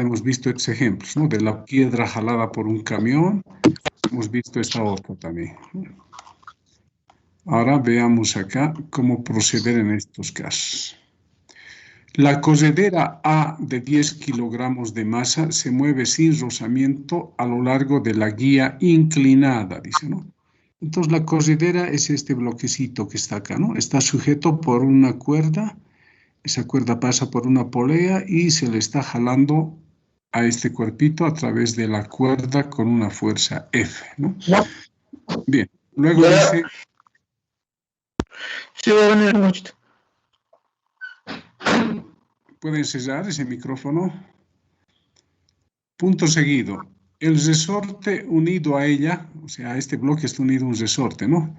hemos visto estos ejemplos, ¿no? De la piedra jalada por un camión. Hemos visto esta otra también. Ahora veamos acá cómo proceder en estos casos. La cogedera A de 10 kilogramos de masa se mueve sin rozamiento a lo largo de la guía inclinada, dice, ¿no? Entonces la cogedera es este bloquecito que está acá, ¿no? Está sujeto por una cuerda, esa cuerda pasa por una polea y se le está jalando a este cuerpito a través de la cuerda con una fuerza F, ¿no? Bien, luego dice... Sí, va a venir mucho. ¿Pueden sellar ese micrófono? Punto seguido. El resorte unido a ella, o sea, a este bloque está unido un resorte, ¿no?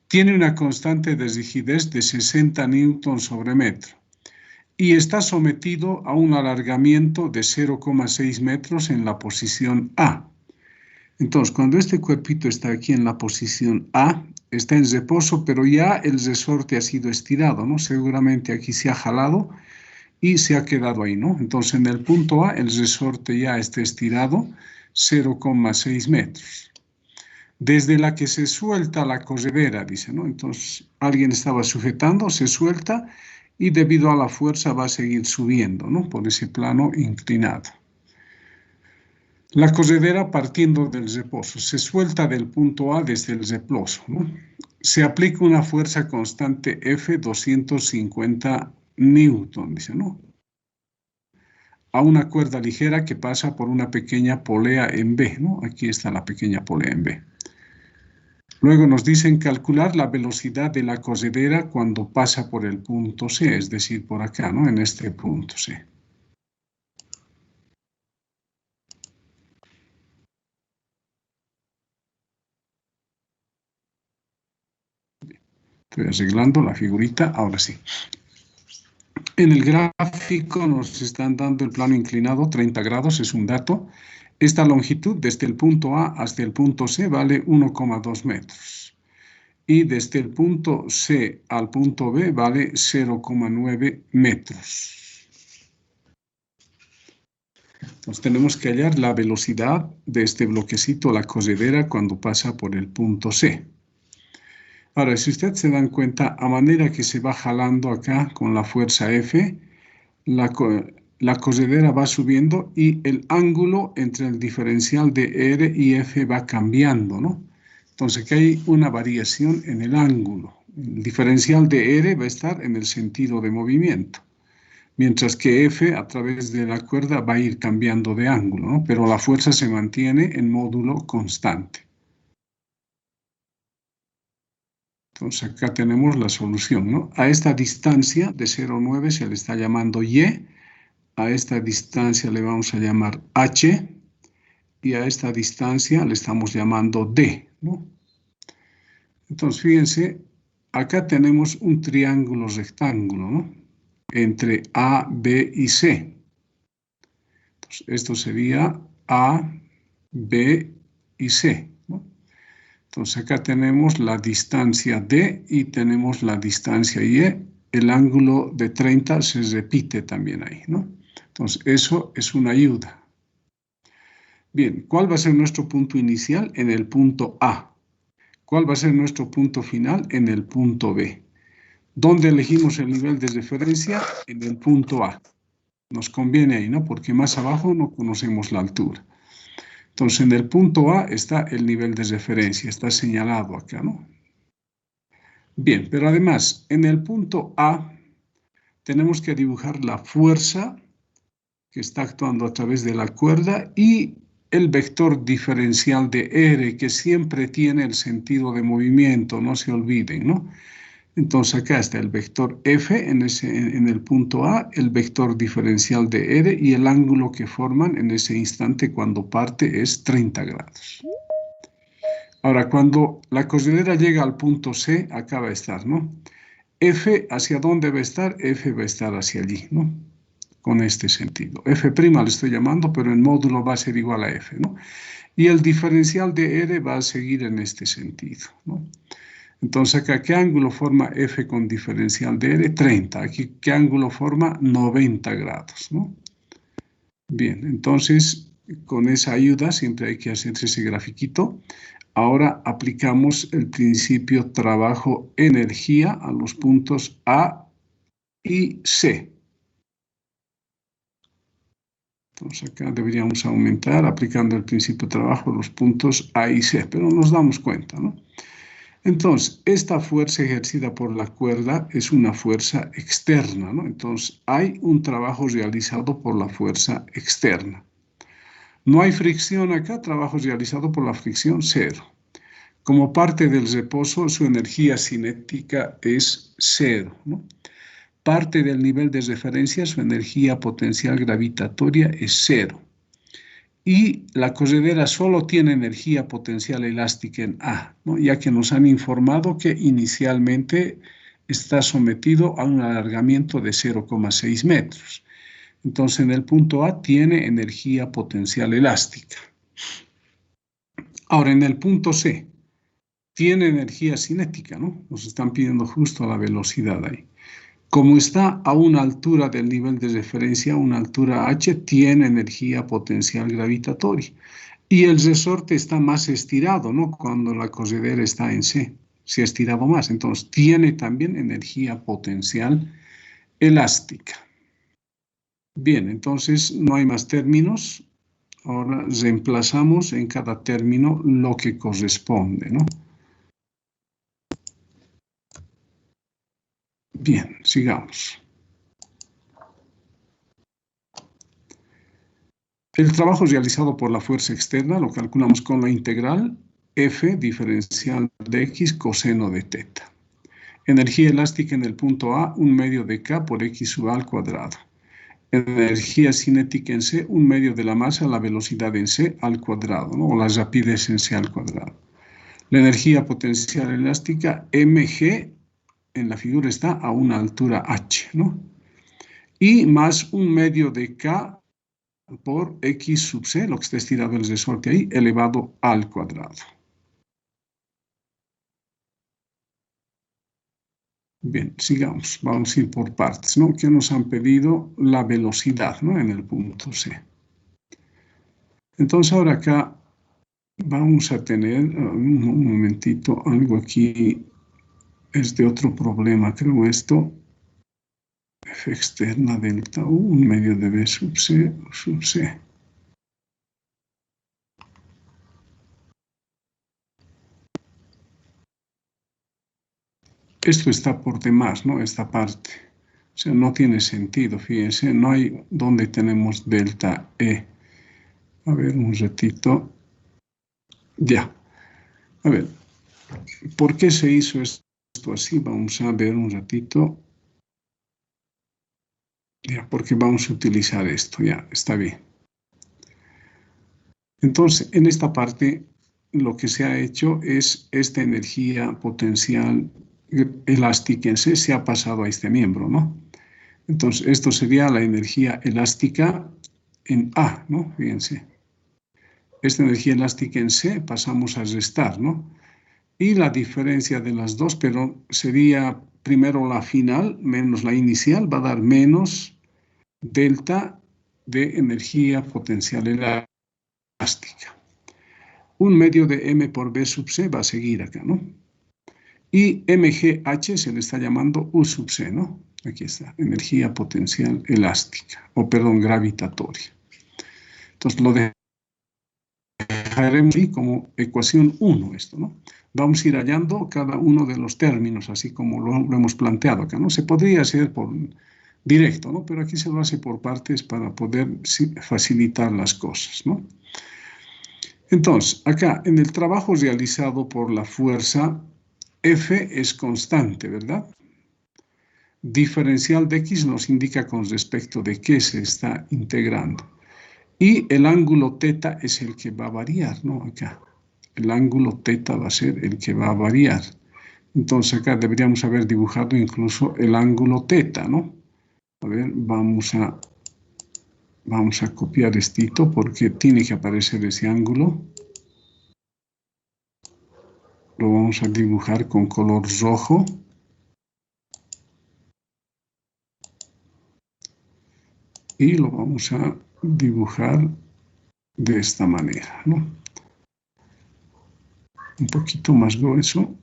Tiene una constante de rigidez de 60 newtons sobre metro y está sometido a un alargamiento de 0,6 metros en la posición A. Entonces, cuando este cuerpito está aquí en la posición A, está en reposo, pero ya el resorte ha sido estirado, ¿no? Seguramente aquí se ha jalado y se ha quedado ahí, ¿no? Entonces, en el punto A, el resorte ya está estirado 0,6 metros. Desde la que se suelta la corredera, dice, ¿no? Entonces, alguien estaba sujetando, se suelta y debido a la fuerza va a seguir subiendo, ¿no? Por ese plano inclinado. La corredera partiendo del reposo se suelta del punto A desde el reposo, ¿no? Se aplica una fuerza constante F 250 newton, dice, ¿no? A una cuerda ligera que pasa por una pequeña polea en B, ¿no? Aquí está la pequeña polea en B. Luego nos dicen calcular la velocidad de la corredera cuando pasa por el punto C, es decir, por acá, ¿no? En este punto C. Estoy arreglando la figurita, ahora sí. En el gráfico nos están dando el plano inclinado, 30 grados, es un dato. Esta longitud desde el punto A hasta el punto C vale 1,2 metros. Y desde el punto C al punto B vale 0,9 metros. Entonces tenemos que hallar la velocidad de este bloquecito, la corredera, cuando pasa por el punto C. Ahora, si ustedes se dan cuenta, a manera que se va jalando acá con la fuerza F, la corredera va subiendo y el ángulo entre el diferencial de R y F va cambiando, ¿no? Entonces, aquí hay una variación en el ángulo. El diferencial de R va a estar en el sentido de movimiento, mientras que F, a través de la cuerda, va a ir cambiando de ángulo, ¿no? Pero la fuerza se mantiene en módulo constante. Entonces acá tenemos la solución, ¿no? A esta distancia de 0,9 se le está llamando Y, a esta distancia le vamos a llamar H, y a esta distancia le estamos llamando D, ¿no? Entonces fíjense, acá tenemos un triángulo rectángulo, ¿no? Entre A, B y C. Entonces, esto sería A, B y C, ¿no? Entonces acá tenemos la distancia D y tenemos la distancia Y. El ángulo de 30 se repite también ahí, ¿no? Entonces eso es una ayuda. Bien, ¿cuál va a ser nuestro punto inicial? En el punto A. ¿Cuál va a ser nuestro punto final? En el punto B. ¿Dónde elegimos el nivel de referencia? En el punto A. Nos conviene ahí, ¿no? Porque más abajo no conocemos la altura. Entonces, en el punto A está el nivel de referencia, está señalado acá, ¿no? Bien, pero además, en el punto A tenemos que dibujar la fuerza que está actuando a través de la cuerda y el vector diferencial de R, que siempre tiene el sentido de movimiento, no se olviden, ¿no? Entonces acá está el vector F en el punto A, el vector diferencial de R y el ángulo que forman en ese instante cuando parte es 30 grados. Ahora, cuando la corredera llega al punto C, acá va a estar, ¿no? F, ¿hacia dónde va a estar? F va a estar hacia allí, ¿no? Con este sentido. F' le estoy llamando, pero el módulo va a ser igual a F, ¿no? Y el diferencial de R va a seguir en este sentido, ¿no? Entonces acá, ¿qué ángulo forma F con diferencial de R? 30. Aquí, ¿qué ángulo forma? 90 grados, ¿no? Bien, entonces con esa ayuda siempre hay que hacer ese grafiquito. Ahora aplicamos el principio trabajo-energía a los puntos A y C. Entonces acá deberíamos aumentar aplicando el principio de trabajo a los puntos A y C, pero nos damos cuenta, ¿no? Entonces, esta fuerza ejercida por la cuerda es una fuerza externa, ¿no? Entonces, hay un trabajo realizado por la fuerza externa. No hay fricción acá, trabajo realizado por la fricción, cero. Como parte del reposo, su energía cinética es cero, ¿no? Parte del nivel de referencia, su energía potencial gravitatoria es cero. Y la corredera solo tiene energía potencial elástica en A, ¿no? Ya que nos han informado que inicialmente está sometido a un alargamiento de 0,6 metros. Entonces, en el punto A tiene energía potencial elástica. Ahora, en el punto C, tiene energía cinética, ¿no? Nos están pidiendo justo la velocidad ahí. Como está a una altura del nivel de referencia, una altura h, tiene energía potencial gravitatoria. Y el resorte está más estirado, ¿no? Cuando la corredera está en C, se ha estirado más. Entonces, tiene también energía potencial elástica. Bien, entonces no hay más términos. Ahora reemplazamos en cada término lo que corresponde, ¿no? Bien, sigamos. El trabajo realizado por la fuerza externa lo calculamos con la integral F diferencial de X coseno de teta. Energía elástica en el punto A, 1/2 de K por X sub A al cuadrado. Energía cinética en C, 1/2 de la masa, la velocidad en C al cuadrado, ¿no? O la rapidez en C al cuadrado. La energía potencial elástica, mg, en la figura está a una altura h, ¿no? Y más 1/2 de K por X sub C, lo que está estirado el resorte ahí, elevado al cuadrado. Bien, sigamos. Vamos a ir por partes, ¿no? ¿Qué nos han pedido? La velocidad, ¿no? En el punto C. Entonces ahora acá vamos a tener, un momentito, algo aquí es de otro problema, creo esto. F externa delta U, 1/2 de B sub C. Esto está por demás, ¿no? Esta parte. O sea, no tiene sentido, fíjense, no hay donde tenemos delta E. A ver, un ratito. Ya. A ver, ¿por qué se hizo esto así? Vamos a ver un ratito. Ya, porque vamos a utilizar esto, ya, está bien. Entonces, en esta parte, lo que se ha hecho es esta energía potencial elástica en C se ha pasado a este miembro, ¿no? Entonces, esto sería la energía elástica en A, ¿no? Fíjense. Esta energía elástica en C pasamos a restar, ¿no? Y la diferencia de las dos, pero sería primero la final menos la inicial, va a dar menos delta de energía potencial elástica. 1/2 de M por B sub C va a seguir acá, ¿no? Y MGH se le está llamando U sub C, ¿no? Aquí está, energía potencial elástica, o perdón, gravitatoria. Entonces lo dejaremos ahí como ecuación 1 esto, ¿no? Vamos a ir hallando cada uno de los términos, así como lo hemos planteado acá, ¿no? Se podría hacer por directo, ¿no? Pero aquí se lo hace por partes para poder facilitar las cosas, ¿no? Entonces, acá en el trabajo realizado por la fuerza, F es constante, ¿verdad? Diferencial de X nos indica con respecto de qué se está integrando. Y el ángulo teta es el que va a variar, ¿no? Acá. El ángulo teta va a ser el que va a variar. Entonces acá deberíamos haber dibujado incluso el ángulo teta, ¿no? A ver, vamos a copiar esto porque tiene que aparecer ese ángulo. Lo vamos a dibujar con color rojo. Y lo vamos a dibujar de esta manera, ¿no? Un poquito más grueso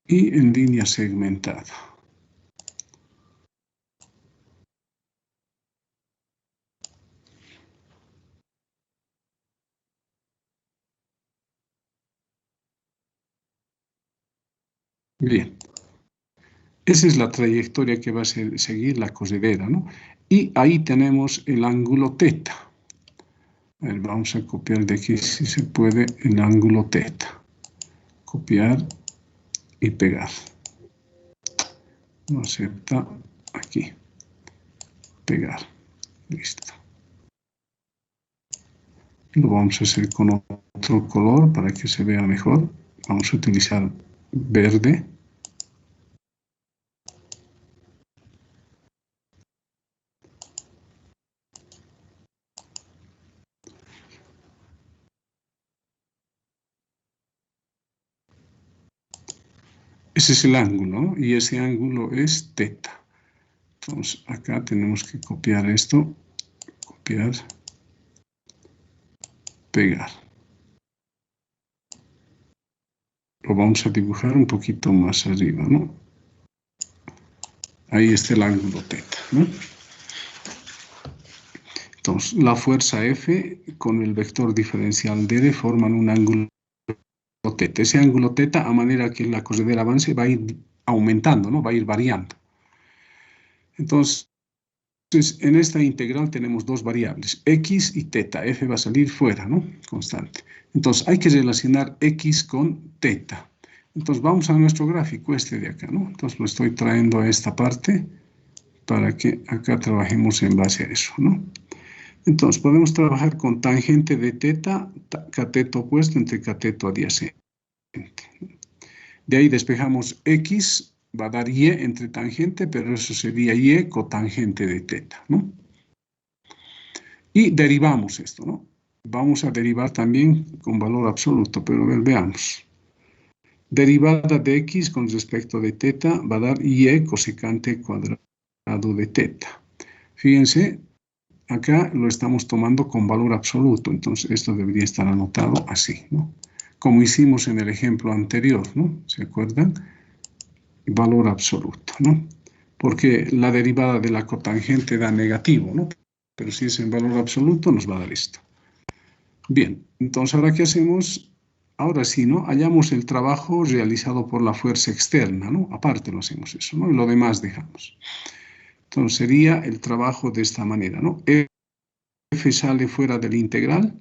y en línea segmentada. Bien. Esa es la trayectoria que va a seguir la corredera, ¿no? Y ahí tenemos el ángulo θ. A ver, vamos a copiar de aquí, si se puede, el ángulo θ. Copiar y pegar. No acepta. Aquí. Pegar. Listo. Lo vamos a hacer con otro color para que se vea mejor. Vamos a utilizar verde. Ese es el ángulo, ¿no? Y ese ángulo es θ. Entonces, acá tenemos que copiar esto. Copiar. Pegar. Lo vamos a dibujar un poquito más arriba, ¿no? Ahí está el ángulo θ, ¿no? Entonces, la fuerza F con el vector diferencial D forman un ángulo θ. Ese ángulo θ, a manera que la corredera avance, va a ir aumentando, ¿no? Va a ir variando. Entonces, en esta integral tenemos dos variables, x y θ. F va a salir fuera, ¿no? Constante. Entonces, hay que relacionar x con θ. Entonces, vamos a nuestro gráfico, este de acá, ¿no? Entonces, lo estoy trayendo a esta parte para que acá trabajemos en base a eso, ¿no? Entonces, podemos trabajar con tangente de θ, cateto opuesto entre cateto adyacente. De ahí despejamos x, va a dar y entre tangente, pero eso sería y cotangente de θ, ¿no? Y derivamos esto, ¿no? Vamos a derivar también con valor absoluto, pero veamos. Derivada de x con respecto de θ va a dar y cosecante cuadrado de θ. Fíjense, acá lo estamos tomando con valor absoluto, entonces esto debería estar anotado así, ¿no? Como hicimos en el ejemplo anterior, ¿no? ¿Se acuerdan? Valor absoluto, ¿no? Porque la derivada de la cotangente da negativo, ¿no? Pero si es en valor absoluto nos va a dar esto. Bien, entonces ahora ¿qué hacemos? Ahora sí, ¿no? Hallamos el trabajo realizado por la fuerza externa, ¿no? Aparte lo hacemos eso, ¿no? Y lo demás dejamos. Entonces sería el trabajo de esta manera, ¿no? F sale fuera del integral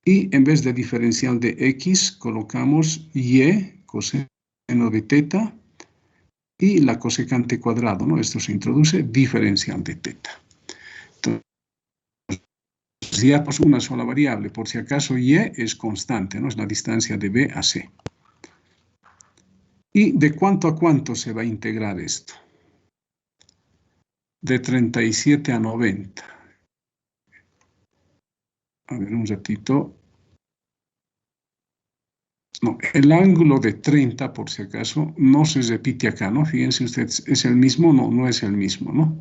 y en vez de diferencial de x colocamos y coseno de θ y la cosecante cuadrado, ¿no? Esto se introduce diferencial de θ. Entonces, ya pues una sola variable, por si acaso y es constante, ¿no? Es la distancia de B a C. ¿Y de cuánto a cuánto se va a integrar esto? De 37 a 90. A ver, un ratito. No, el ángulo de 30, por si acaso, no se repite acá, ¿no? Fíjense ustedes, ¿es el mismo? No, no es el mismo, ¿no?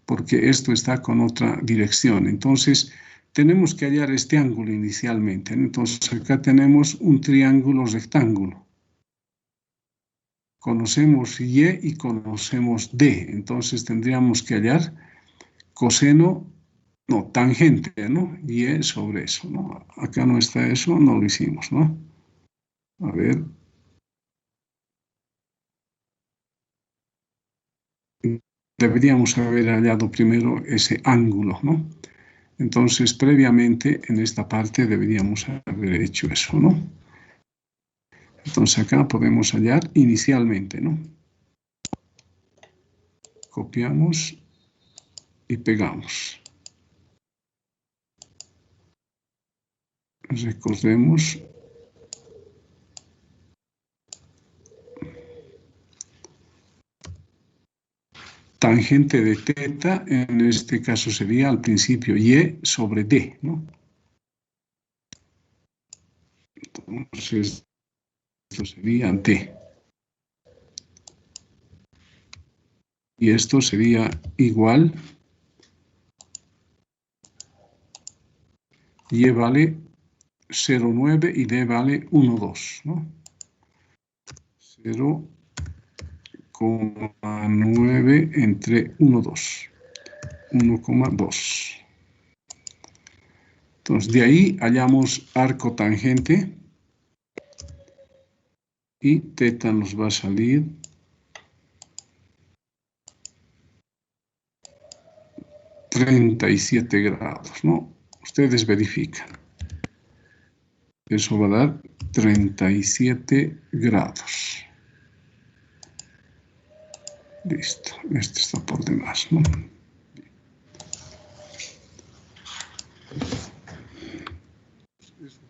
Porque esto está con otra dirección. Entonces, tenemos que hallar este ángulo inicialmente, ¿no? Entonces, acá tenemos un triángulo rectángulo. Conocemos y conocemos d. Entonces, tendríamos que hallar coseno, no, tangente, ¿no? Y sobre eso, ¿no? Acá no está eso, no lo hicimos, ¿no? A ver. Deberíamos haber hallado primero ese ángulo, ¿no? Entonces, previamente, en esta parte deberíamos haber hecho eso, ¿no? Entonces, acá podemos hallar inicialmente, ¿no? Copiamos y pegamos. Recordemos. Tangente de θ, en este caso sería al principio y sobre d, ¿no? Entonces, esto sería d. Y esto sería igual Y vale 0,9 y D vale 1,2, ¿no? 0,9 entre 1,2. 1,2. Entonces, de ahí hallamos arco tangente y teta nos va a salir 37 grados, ¿no? Ustedes verifican. Eso va a dar 37 grados. Listo, este está por demás, ¿no?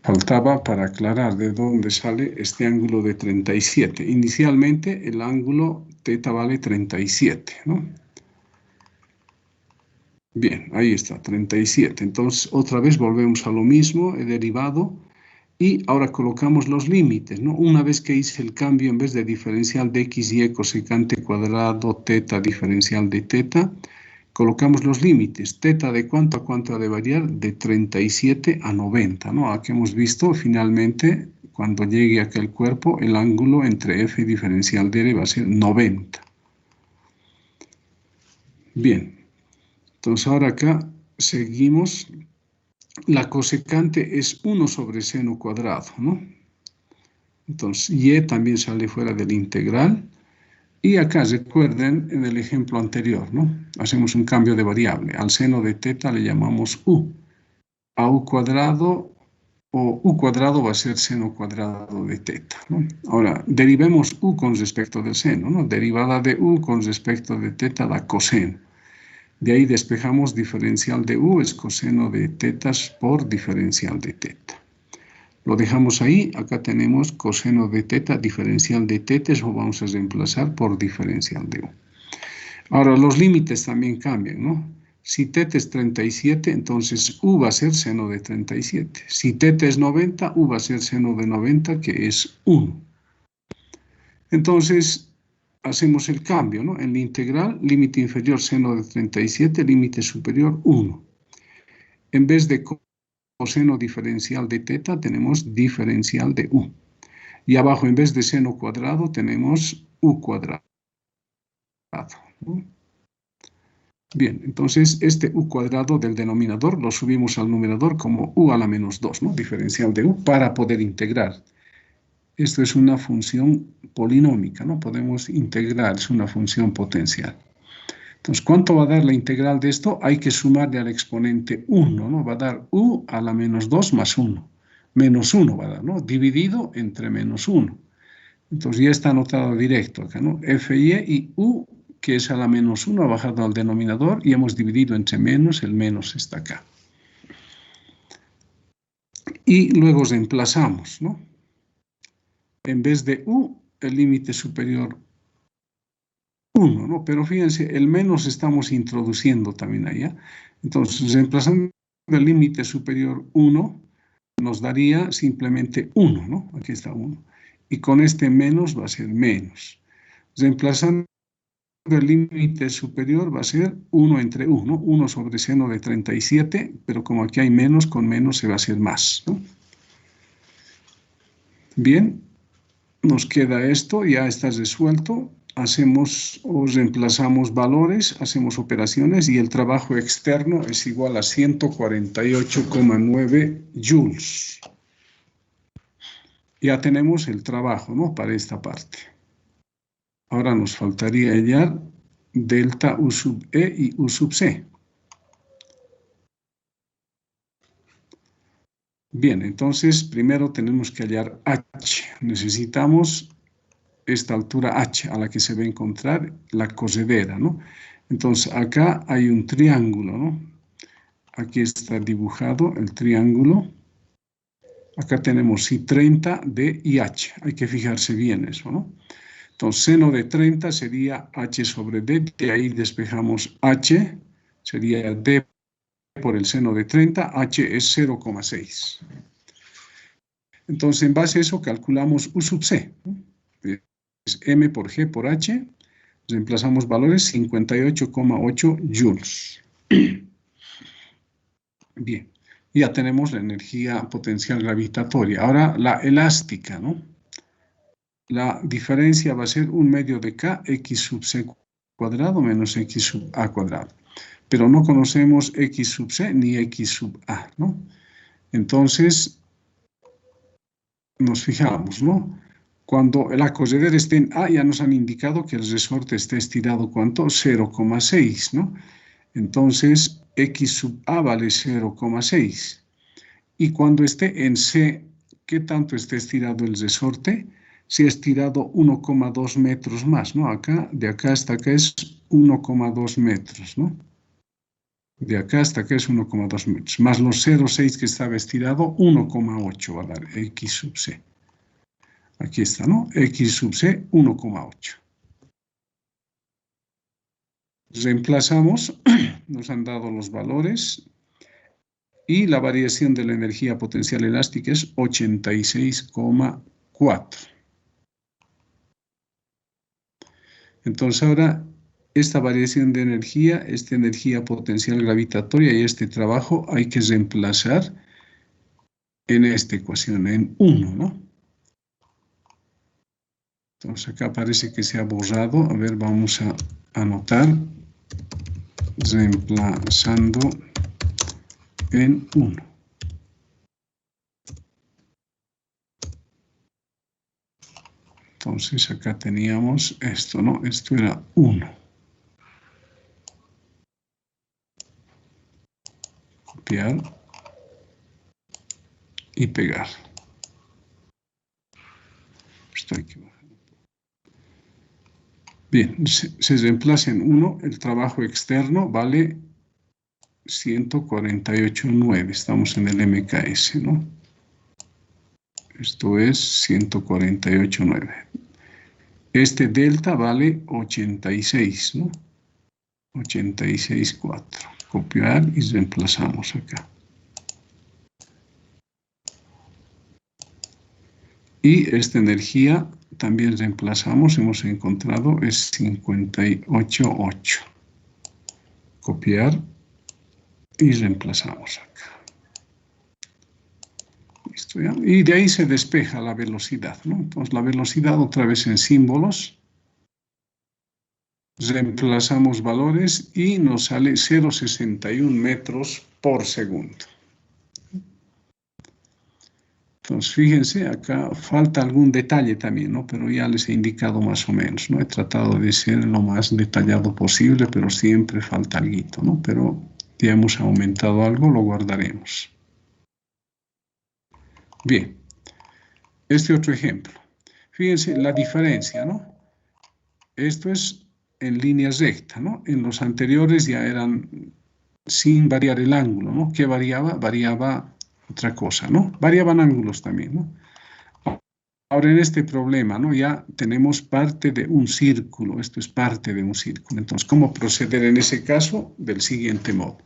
Faltaba para aclarar de dónde sale este ángulo de 37. Inicialmente el ángulo teta vale 37, ¿no? Bien, ahí está, 37. Entonces, otra vez volvemos a lo mismo, he derivado, y ahora colocamos los límites, ¿no? Una vez que hice el cambio, en vez de diferencial de x, y cosecante cuadrado, teta, diferencial de teta, colocamos los límites. Teta de cuánto a cuánto ha de variar, de 37 a 90, ¿no? Aquí hemos visto, finalmente, cuando llegue a aquel cuerpo, el ángulo entre f y diferencial de r va a ser 90. Bien. Entonces ahora acá seguimos, la cosecante es 1 sobre seno cuadrado, ¿no? Entonces y también sale fuera del integral. Y acá recuerden en el ejemplo anterior, ¿no? Hacemos un cambio de variable. Al seno de teta le llamamos u. A u cuadrado o u cuadrado va a ser seno cuadrado de teta, ¿no? Ahora, derivemos u con respecto del seno, ¿no? Derivada de u con respecto de teta da coseno. De ahí despejamos diferencial de u es coseno de tetas por diferencial de teta. Lo dejamos ahí, acá tenemos coseno de teta, diferencial de teta, eso vamos a reemplazar por diferencial de u. Ahora los límites también cambian, ¿no? Si teta es 37, entonces u va a ser seno de 37. Si teta es 90, u va a ser seno de 90, que es 1. Entonces, hacemos el cambio, ¿no? En la integral, límite inferior seno de 37, límite superior 1. En vez de coseno diferencial de teta, tenemos diferencial de u. Y abajo, en vez de seno cuadrado, tenemos u cuadrado, ¿no? Bien, entonces este u cuadrado del denominador lo subimos al numerador como u a la menos 2, ¿no? Diferencial de u para poder integrar. Esto es una función polinómica, ¿no? Podemos integrar, es una función potencial. Entonces, ¿cuánto va a dar la integral de esto? Hay que sumarle al exponente 1, ¿no? Va a dar u a la menos 2 más 1. Menos 1 va a dar, ¿no? Dividido entre menos 1. Entonces ya está anotado directo acá, ¿no? F y u, que es a la menos 1, ha bajado al denominador y hemos dividido entre menos, el menos está acá. Y luego reemplazamos, ¿no? En vez de u, el límite superior 1, ¿no? Pero fíjense, el menos estamos introduciendo también allá. Entonces, reemplazando el límite superior 1, nos daría simplemente 1, ¿no? Aquí está 1. Y con este menos va a ser menos. Reemplazando el límite superior va a ser 1 entre 1, ¿no? 1 sobre seno de 37, pero como aquí hay menos, con menos se va a hacer más, ¿no? Bien, nos queda esto, ya está resuelto. Hacemos o reemplazamos valores, hacemos operaciones y el trabajo externo es igual a 148,9 joules. Ya tenemos el trabajo, ¿no? Para esta parte. Ahora nos faltaría hallar delta U sub E y U sub C. Bien, entonces primero tenemos que hallar H. Necesitamos esta altura H a la que se va a encontrar la corredera, ¿no? Entonces acá hay un triángulo, ¿no? Aquí está dibujado el triángulo. Acá tenemos I30, D y H. Hay que fijarse bien eso, ¿no? Entonces seno de 30 sería H sobre D. De ahí despejamos H. Sería D por el seno de 30. H es 0,6. Entonces en base a eso calculamos U sub C, ¿no? Es M por G por H. Reemplazamos valores 58,8 joules. Bien, Ya tenemos la energía potencial gravitatoria. Ahora la elástica, ¿no? La diferencia va a ser 1/2 de K, X sub C cuadrado menos X sub A cuadrado. Pero no conocemos X sub C ni X sub A, ¿no? Entonces, nos fijamos, ¿no? Cuando la corredera esté en A, ya nos han indicado que el resorte está estirado, ¿cuánto? 0,6, ¿no? Entonces, X sub A vale 0,6. Y cuando esté en C, ¿qué tanto está estirado el resorte? Se ha estirado 1,2 metros más, ¿no? Acá, de acá hasta acá es 1,2 metros, ¿no? De acá hasta acá es 1,2 metros, más los 0,6 que estaba estirado, 1,8 va a dar X sub C. Aquí está, ¿no? X sub C, 1,8. Reemplazamos, nos han dado los valores, y la variación de la energía potencial elástica es 86,4. Entonces ahora, esta variación de energía, esta energía potencial gravitatoria y este trabajo hay que reemplazar en esta ecuación, en 1, ¿no? Entonces acá parece que se ha borrado. A ver, vamos a anotar. Reemplazando en 1. Entonces acá teníamos esto, ¿no? Esto era 1. Copiar y pegar. Esto hay que bajar. Bien, se reemplaza en 1, el trabajo externo vale 148,9. Estamos en el MKS, ¿no? Esto es 148,9. Este delta vale 86, ¿no? 86,4. Copiar y reemplazamos acá. Y esta energía también reemplazamos, hemos encontrado, es 58,8. Copiar y reemplazamos acá. Listo, ¿ya? Y de ahí se despeja la velocidad, ¿no? Entonces la velocidad otra vez en símbolos. Reemplazamos valores y nos sale 0,61 metros por segundo. Entonces, fíjense, acá falta algún detalle también, ¿no? Pero ya les he indicado más o menos, ¿no? He tratado de ser lo más detallado posible, pero siempre falta algo, ¿no? Pero ya hemos aumentado algo, lo guardaremos. Bien, este otro ejemplo. Fíjense la diferencia, ¿no? Esto es en línea recta, ¿no? En los anteriores ya eran sin variar el ángulo, ¿no? ¿Qué variaba? Variaba otra cosa, ¿no? Variaban ángulos también, ¿no? Ahora en este problema, ¿no? Ya tenemos parte de un círculo, esto es parte de un círculo. Entonces, ¿cómo proceder en ese caso? Del siguiente modo.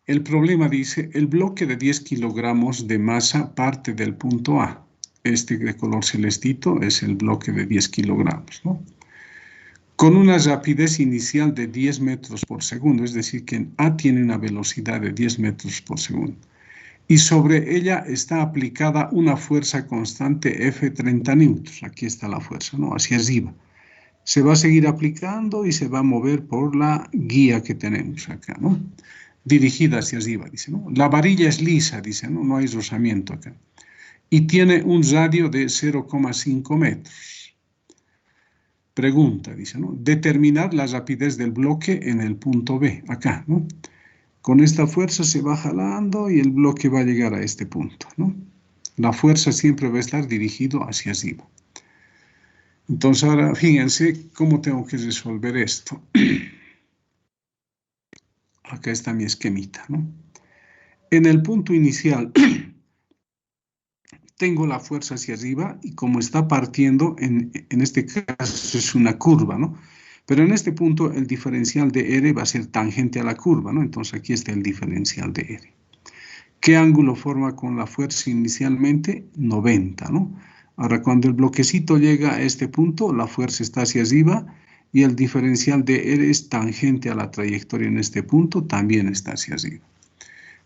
El problema dice, el bloque de 10 kilogramos de masa parte del punto A. Este de color celestito es el bloque de 10 kilogramos, ¿no? Con una rapidez inicial de 10 metros por segundo, es decir, que en A tiene una velocidad de 10 metros por segundo. Y sobre ella está aplicada una fuerza constante F30 newtons. Aquí está la fuerza, ¿no? Hacia arriba. Se va a seguir aplicando y se va a mover por la guía que tenemos acá, ¿no? Dirigida hacia arriba, dice, ¿no? La varilla es lisa, dice, ¿no? No hay rozamiento acá. Y tiene un radio de 0,5 metros. Pregunta, dice, ¿no? Determinar la rapidez del bloque en el punto B, acá, ¿no? Con esta fuerza se va jalando y el bloque va a llegar a este punto, ¿no? La fuerza siempre va a estar dirigido hacia arriba. Entonces ahora fíjense cómo tengo que resolver esto. Acá está mi esquemita, ¿no? En el punto inicial tengo la fuerza hacia arriba y como está partiendo, en este caso es una curva, ¿no? Pero en este punto el diferencial de R va a ser tangente a la curva, ¿no? Entonces aquí está el diferencial de R. ¿Qué ángulo forma con la fuerza inicialmente? 90, ¿no? Ahora, cuando el bloquecito llega a este punto, la fuerza está hacia arriba y el diferencial de R es tangente a la trayectoria en este punto, también está hacia arriba.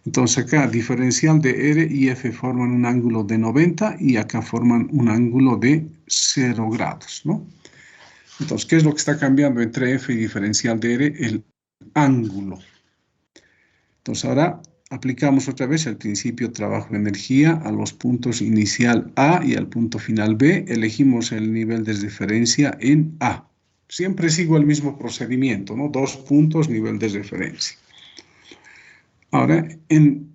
Entonces acá diferencial de R y F forman un ángulo de 90 y acá forman un ángulo de 0 grados, ¿no? Entonces, ¿qué es lo que está cambiando entre F y diferencial de R? El ángulo. Entonces ahora aplicamos otra vez el principio trabajo-energía a los puntos inicial A y al punto final B. Elegimos el nivel de referencia en A. Siempre sigo el mismo procedimiento, ¿no? 2 puntos, nivel de referencia. Ahora, en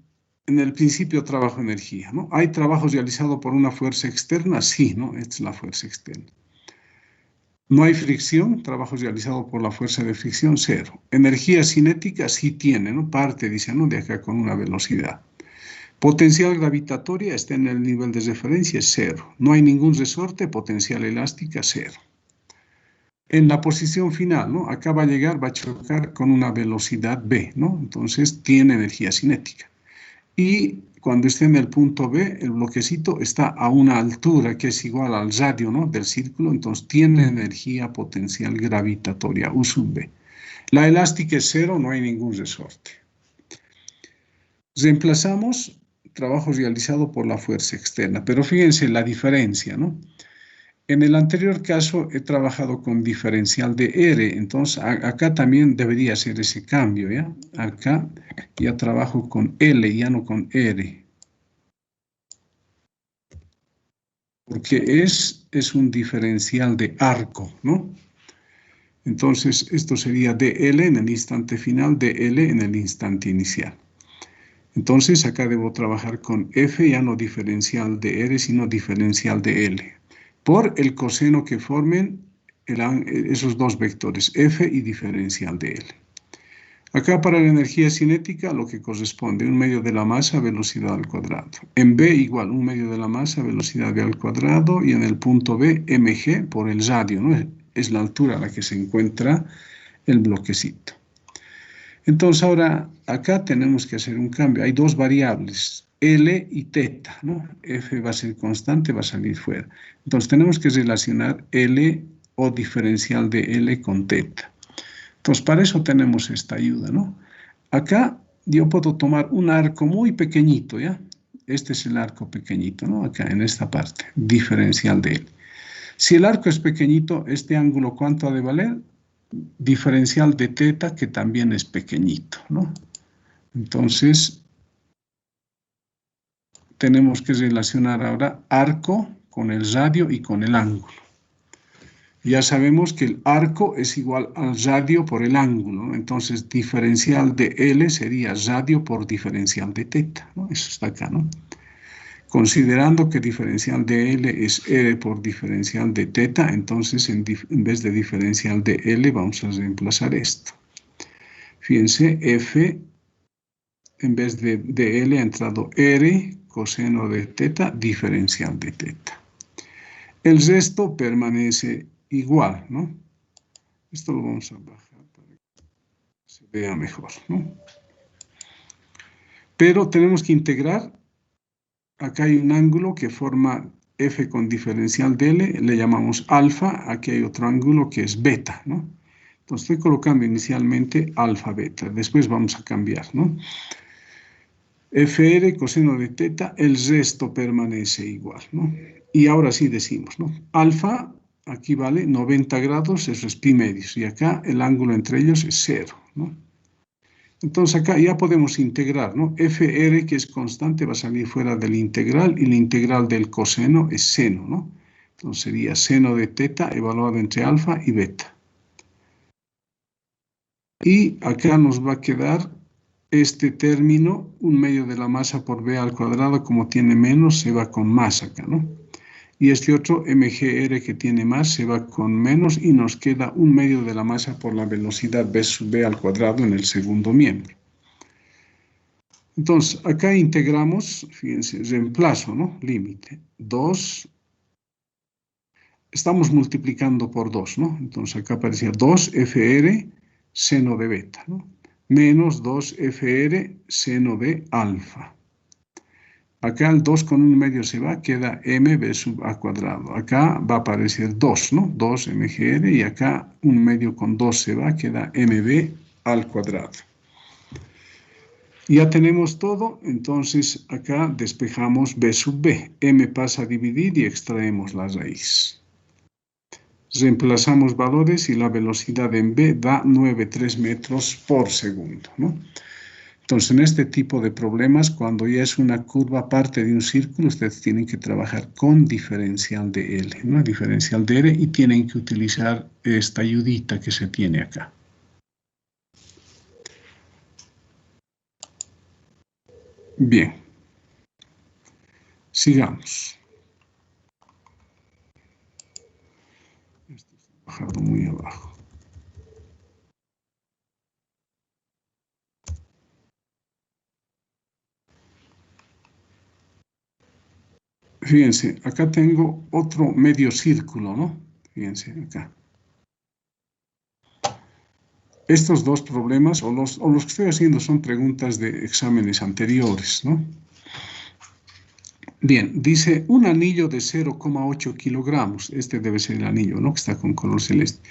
el principio trabajo-energía, ¿no? ¿Hay trabajo realizado por una fuerza externa? Sí, ¿no? Esta es la fuerza externa. No hay fricción, trabajo realizado por la fuerza de fricción, 0. Energía cinética sí tiene, ¿no? Parte, dice, ¿no? De acá con una velocidad. Potencial gravitatoria está en el nivel de referencia, 0. No hay ningún resorte, potencial elástica, 0. En la posición final, ¿no? Acá va a llegar, va a chocar con una velocidad v, ¿no? Entonces tiene energía cinética. Y cuando esté en el punto B, el bloquecito está a una altura que es igual al radio, ¿no? Del círculo, entonces tiene energía potencial gravitatoria, U sub B. La elástica es 0, no hay ningún resorte. Reemplazamos trabajo realizado por la fuerza externa, pero fíjense la diferencia, ¿no? En el anterior caso he trabajado con diferencial de R, entonces acá también debería ser ese cambio, ¿ya? Acá ya trabajo con L, ya no con R. Porque es un diferencial de arco, ¿no? Entonces, esto sería dL en el instante final, dL en el instante inicial. Entonces, acá debo trabajar con F, ya no diferencial de R, sino diferencial de L, por el coseno que formen esos dos vectores, F y diferencial de L. Acá para la energía cinética lo que corresponde, 1/2 de la masa, velocidad al cuadrado. En B igual, 1/2 de la masa, velocidad v al cuadrado, y en el punto B, mg por el radio, ¿no? Es la altura a la que se encuentra el bloquecito. Entonces ahora acá tenemos que hacer un cambio. Hay dos variables, L y teta, ¿no? F va a ser constante, va a salir fuera. Entonces tenemos que relacionar L o diferencial de L con teta. Entonces, para eso tenemos esta ayuda, ¿no? Acá yo puedo tomar un arco muy pequeñito, ¿ya? Este es el arco pequeñito, ¿no? Acá en esta parte, diferencial de L. Si el arco es pequeñito, este ángulo, ¿cuánto ha de valer? Diferencial de teta, que también es pequeñito, ¿no? Entonces, tenemos que relacionar ahora arco con el radio y con el ángulo. Ya sabemos que el arco es igual al radio por el ángulo, ¿no? Entonces, diferencial de L sería radio por diferencial de teta, ¿no? Eso está acá, ¿no? Considerando que diferencial de L es R por diferencial de teta, entonces en vez de diferencial de L vamos a reemplazar esto. Fíjense, F en vez de L ha entrado R, coseno de teta, diferencial de teta. El resto permanece igual, ¿no? Esto lo vamos a bajar para que se vea mejor, ¿no? Pero tenemos que integrar. Acá hay un ángulo que forma F con diferencial de L, le llamamos alfa. Aquí hay otro ángulo que es beta, ¿no? Entonces estoy colocando inicialmente alfa, beta. Después vamos a cambiar, ¿no? FR, coseno de teta, el resto permanece igual, ¿no? Y ahora sí decimos, ¿no? Alfa, aquí vale 90 grados, eso es pi medios, y acá el ángulo entre ellos es 0, ¿no? Entonces acá ya podemos integrar, ¿no? FR, que es constante, va a salir fuera del integral, y la integral del coseno es seno, ¿no? Entonces sería seno de teta evaluado entre alfa y beta. Y acá nos va a quedar este término, 1/2 de la masa por b al cuadrado, como tiene menos, se va con más acá, ¿no? Y este otro mgr que tiene más se va con menos y nos queda 1/2 de la masa por la velocidad v sub b al cuadrado en el segundo miembro. Entonces, acá integramos, fíjense, reemplazo, ¿no? Límite, 2, estamos multiplicando por 2, ¿no? Entonces acá aparecía 2fr seno de beta, ¿no? Menos 2fr seno de alfa. Acá el 2 con 1/2 se va, queda mb sub a cuadrado. Acá va a aparecer 2, ¿no? 2 mgr y acá 1/2 con 2 se va, queda mb al cuadrado. Ya tenemos todo, entonces acá despejamos b sub b. M pasa a dividir y extraemos la raíz. Reemplazamos valores y la velocidad en b da 9,3 metros por segundo, ¿no? Entonces, en este tipo de problemas, cuando ya es una curva parte de un círculo, ustedes tienen que trabajar con diferencial de L, ¿no? Diferencial de R, y tienen que utilizar esta ayudita que se tiene acá. Bien. Sigamos. Esto está bajando muy abajo. Fíjense, acá tengo otro medio círculo, ¿no? Fíjense acá. Estos dos problemas, o los que estoy haciendo, son preguntas de exámenes anteriores, ¿no? Bien, dice un anillo de 0,8 kilogramos, este debe ser el anillo, ¿no? Que está con color celeste.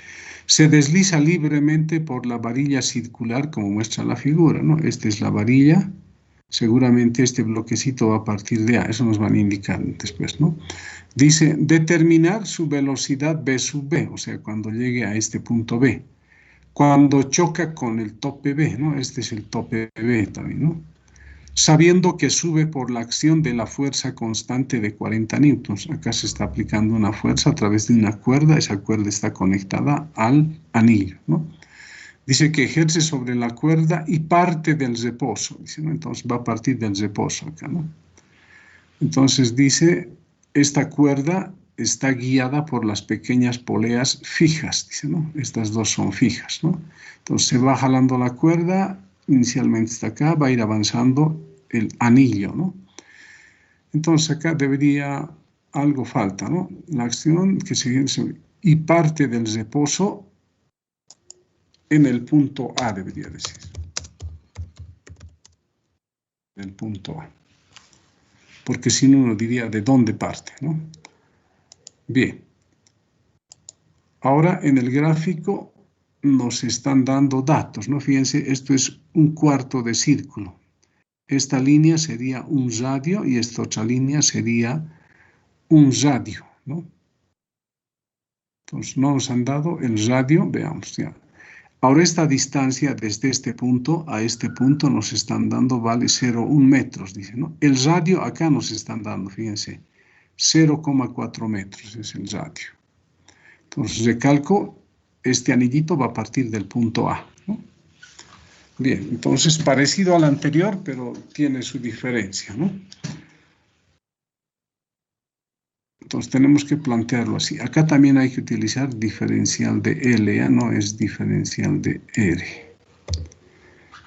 Se desliza libremente por la varilla circular, como muestra la figura, ¿no? Esta es la varilla, seguramente este bloquecito va a partir de A, eso nos van a indicar después, ¿no? Dice, determinar su velocidad B sub B, o sea, cuando llegue a este punto B. Cuando choca con el tope B, ¿no? Este es el tope B también, ¿no? Sabiendo que sube por la acción de la fuerza constante de 40 newtons. Acá se está aplicando una fuerza a través de una cuerda, esa cuerda está conectada al anillo, ¿no? Dice que ejerce sobre la cuerda y parte del reposo, dice, ¿no? Entonces va a partir del reposo acá, ¿no? Entonces dice, esta cuerda está guiada por las pequeñas poleas fijas, dice, ¿no? Estas dos son fijas, ¿no? Entonces se va jalando la cuerda, inicialmente está acá, va a ir avanzando el anillo, ¿no? Entonces acá debería, algo falta, ¿no? La acción que se y parte del reposo en el punto A, debería decir. El punto A. Porque si no, uno diría de dónde parte, ¿no? Bien. Ahora en el gráfico nos están dando datos, ¿no? Fíjense, esto es un cuarto de círculo. Esta línea sería un radio y esta otra línea sería un radio, ¿no? Entonces, no nos han dado el radio, veamos ya. Ahora esta distancia desde este punto a este punto nos están dando, vale 0,1 metros, dice, ¿no? El radio acá nos están dando, fíjense, 0,4 metros es el radio. Entonces, recalco, este anillito va a partir del punto A, ¿no? Bien, entonces parecido al anterior, pero tiene su diferencia, ¿no? Entonces tenemos que plantearlo así. Acá también hay que utilizar diferencial de L, ya no es diferencial de R.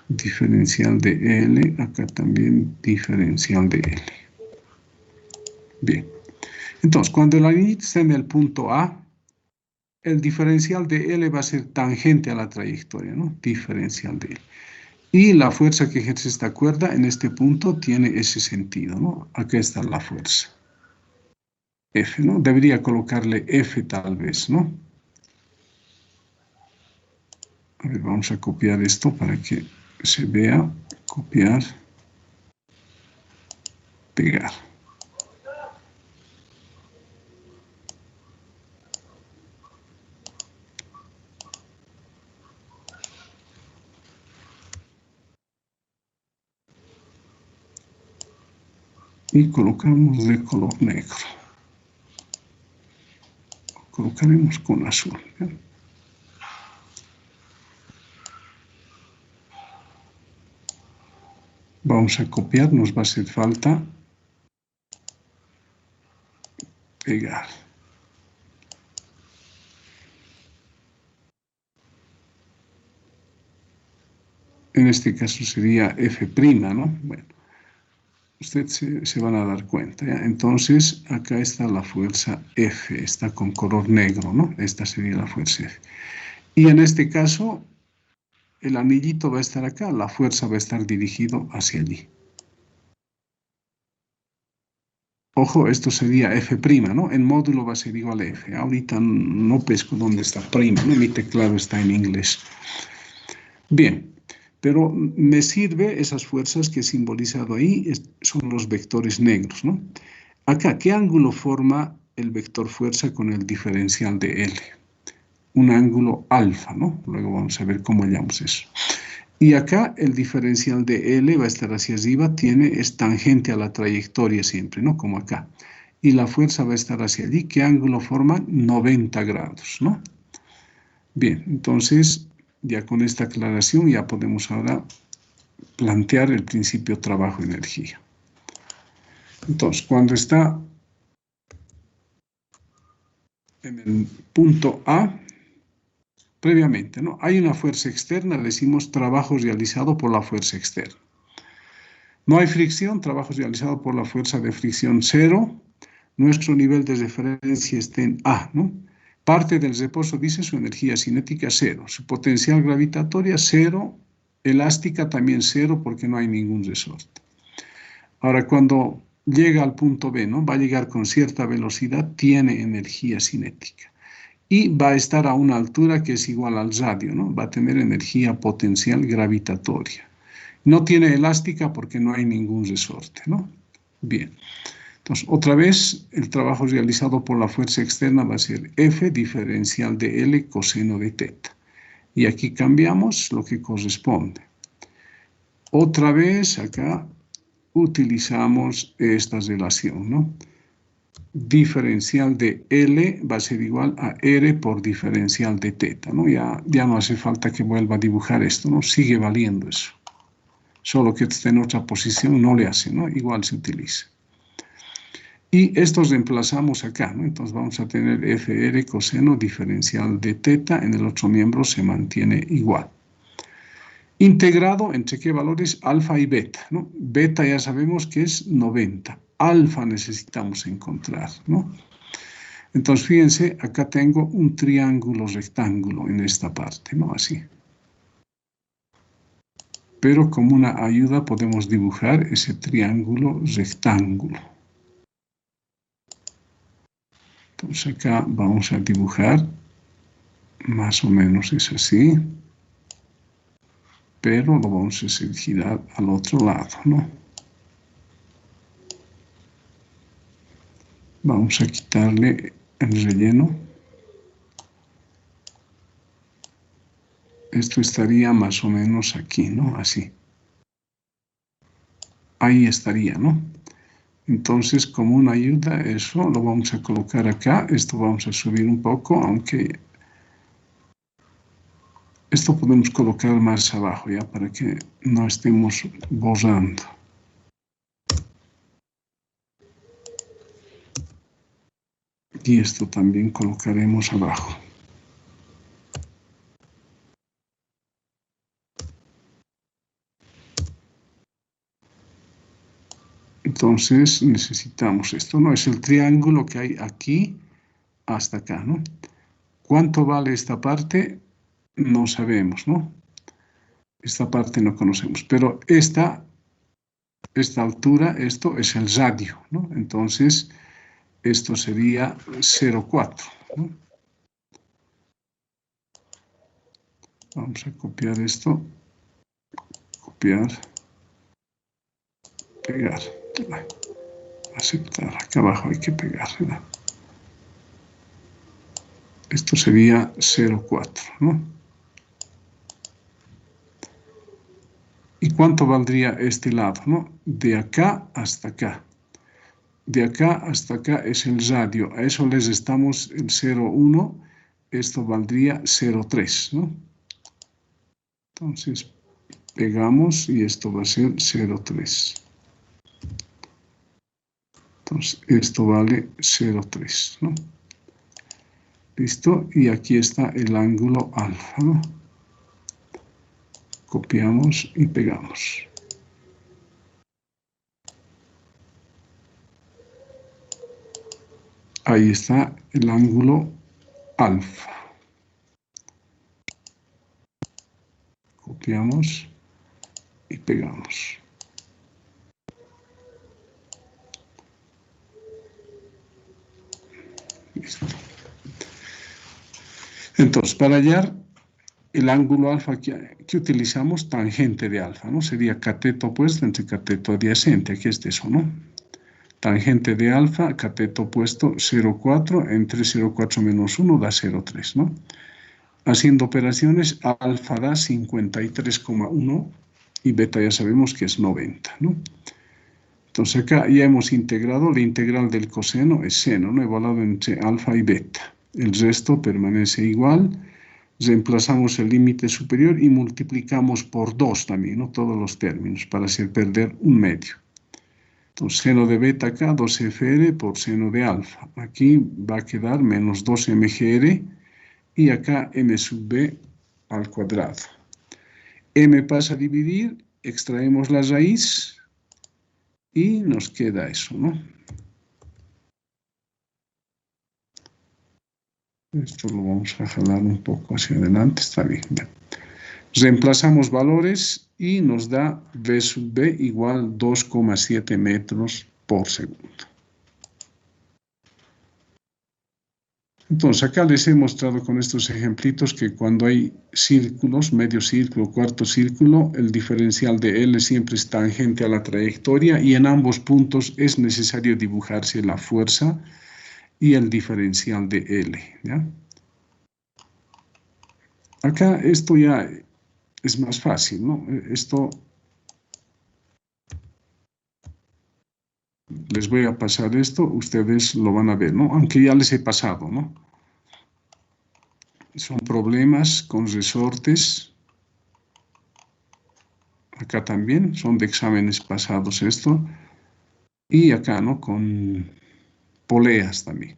Diferencial de L, acá también diferencial de L. Bien, entonces cuando el anillito está en el punto A, el diferencial de L va a ser tangente a la trayectoria, ¿no? Diferencial de L. Y la fuerza que ejerce esta cuerda en este punto tiene ese sentido, ¿no? Acá está la fuerza. F, ¿no? Debería colocarle F tal vez, ¿no? A ver, vamos a copiar esto para que se vea. Copiar. Pegar. Y colocamos de color negro. Colocaremos con azul, ¿eh? Vamos a copiar, nos va a hacer falta pegar. En este caso sería F', ¿no? Bueno, ustedes se van a dar cuenta, ¿ya? Entonces, acá está la fuerza F, está con color negro, ¿no? Esta sería la fuerza F. Y en este caso, el anillito va a estar acá, la fuerza va a estar dirigido hacia allí. Ojo, esto sería F', ¿no? El módulo va a ser igual a F. Ahorita no pesco dónde está prima, ¿no? Mi teclado está en inglés. Bien, pero me sirve esas fuerzas que he simbolizado ahí, son los vectores negros, ¿no? Acá, ¿qué ángulo forma el vector fuerza con el diferencial de L? Un ángulo alfa, ¿no? Luego vamos a ver cómo hallamos eso. Y acá el diferencial de L va a estar hacia arriba, es tangente a la trayectoria siempre, ¿no? Como acá. Y la fuerza va a estar hacia allí. ¿Qué ángulo forma? 90 grados, ¿no? Bien, entonces ya con esta aclaración ya podemos ahora plantear el principio trabajo-energía. Entonces, cuando está en el punto A, previamente, ¿no? Hay una fuerza externa, le decimos trabajo realizado por la fuerza externa. No hay fricción, trabajo realizado por la fuerza de fricción 0. Nuestro nivel de referencia está en A, ¿no? Parte del reposo dice su energía cinética 0, su potencial gravitatoria 0, elástica también 0 porque no hay ningún resorte. Ahora, cuando llega al punto B, ¿no? Va a llegar con cierta velocidad, tiene energía cinética. Y va a estar a una altura que es igual al radio, ¿no? Va a tener energía potencial gravitatoria. No tiene elástica porque no hay ningún resorte, ¿no? Bien. Entonces, otra vez, el trabajo realizado por la fuerza externa va a ser F diferencial de L coseno de teta. Y aquí cambiamos lo que corresponde. Otra vez, acá, utilizamos esta relación, ¿no? Diferencial de L va a ser igual a R por diferencial de teta, ¿no? Ya no hace falta que vuelva a dibujar esto, ¿no? Sigue valiendo eso. Solo que esté en otra posición no le hace, ¿no? Igual se utiliza. Y estos reemplazamos acá, ¿no? Entonces vamos a tener FR coseno diferencial de teta, en el otro miembro se mantiene igual. Integrado entre qué valores, alfa y beta, ¿no? Beta ya sabemos que es 90, alfa necesitamos encontrar, ¿no? Entonces fíjense, acá tengo un triángulo rectángulo en esta parte, ¿no? Así. Pero como una ayuda podemos dibujar ese triángulo rectángulo. Entonces acá vamos a dibujar, más o menos es así, pero lo vamos a girar al otro lado, ¿no? Vamos a quitarle el relleno. Esto estaría más o menos aquí, ¿no? Así. Ahí estaría, ¿no? Entonces, como una ayuda, eso lo vamos a colocar acá. Esto vamos a subir un poco, aunque esto podemos colocar más abajo, ¿ya? Para que no estemos borrando. Y esto también colocaremos abajo. Entonces necesitamos esto, ¿no? Es el triángulo que hay aquí hasta acá, ¿no? ¿Cuánto vale esta parte? No sabemos, ¿no? Esta parte no conocemos, pero esta altura, esto es el radio, ¿no? Entonces, esto sería 0,4, ¿no? Vamos a copiar esto, copiar, pegar, aceptar, acá abajo hay que pegar, ¿verdad? Esto sería 0,4, ¿no? ¿Y cuánto valdría este lado, no? De acá hasta acá. De acá hasta acá es el radio. A eso les restamos el 0,1. Esto valdría 0,3, ¿no? Entonces, pegamos y esto va a ser 0,3. Entonces, esto vale 0,3, ¿no? ¿Listo? Y aquí está el ángulo alfa, ¿no? Copiamos y pegamos. Ahí está el ángulo alfa. Copiamos y pegamos. Entonces, para hallar el ángulo alfa que utilizamos, tangente de alfa, ¿no? Sería cateto opuesto entre cateto adyacente. Aquí es eso, ¿no? Tangente de alfa, cateto opuesto 0,4 entre 0,4 menos 1 da 0,3, ¿no? Haciendo operaciones, alfa da 53,1 y beta ya sabemos que es 90, ¿no? Entonces acá ya hemos integrado, la integral del coseno es seno, ¿no? Igualado entre alfa y beta. El resto permanece igual. Reemplazamos el límite superior y multiplicamos por 2 también, ¿no? Todos los términos para hacer perder un medio. Entonces, seno de beta acá, 2FR por seno de alfa. Aquí va a quedar menos 2mgr y acá m sub b al cuadrado. M pasa a dividir, extraemos la raíz y nos queda eso, ¿no? Esto lo vamos a jalar un poco hacia adelante, está bien. Reemplazamos valores y nos da V sub B igual 2,7 metros por segundo. Entonces, acá les he mostrado con estos ejemplitos que cuando hay círculos, medio círculo, cuarto círculo, el diferencial de L siempre es tangente a la trayectoria y en ambos puntos es necesario dibujarse la fuerza y el diferencial de L, ¿ya? Acá esto ya es más fácil, ¿no? Esto les voy a pasar esto, ustedes lo van a ver, ¿no? Aunque ya les he pasado, ¿no? Son problemas con resortes. Acá también son de exámenes pasados esto. Y acá, ¿no? Con poleas también.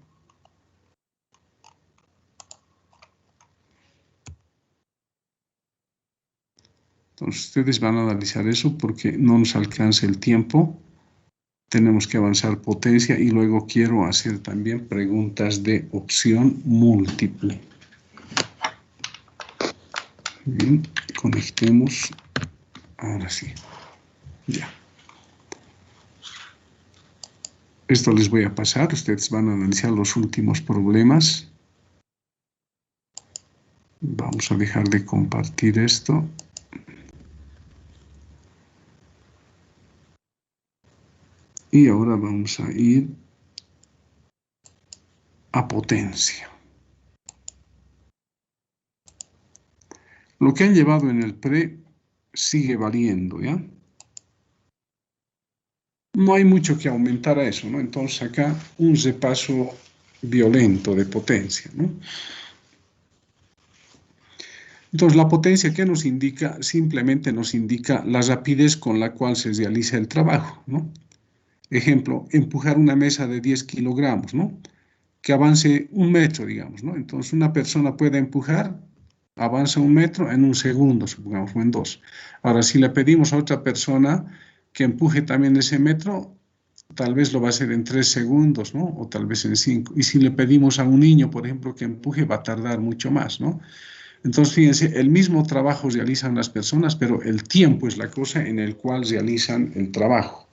Entonces, ustedes van a analizar eso porque no nos alcanza el tiempo. Tenemos que avanzar potencia y luego quiero hacer también preguntas de opción múltiple. Bien, conectemos. Ahora sí. Ya. Esto les voy a pasar. Ustedes van a analizar los últimos problemas. Vamos a dejar de compartir esto. Y ahora vamos a ir a potencia. Lo que han llevado en el pre sigue valiendo, ¿ya? No hay mucho que aumentar a eso, ¿no? Entonces acá un repaso violento de potencia, ¿no? Entonces la potencia, ¿qué nos indica? Simplemente nos indica la rapidez con la cual se realiza el trabajo, ¿no? Ejemplo, empujar una mesa de 10 kilogramos, ¿no? Que avance 1 metro, digamos, ¿no? Entonces una persona puede empujar, avanza 1 metro en 1 segundo, supongamos, o en 2. Ahora, si le pedimos a otra persona que empuje también ese metro, tal vez lo va a hacer en 3 segundos, ¿no? O tal vez en 5. Y si le pedimos a un niño, por ejemplo, que empuje, va a tardar mucho más, ¿no? Entonces, fíjense, el mismo trabajo realizan las personas, pero el tiempo es la cosa en el cual realizan el trabajo.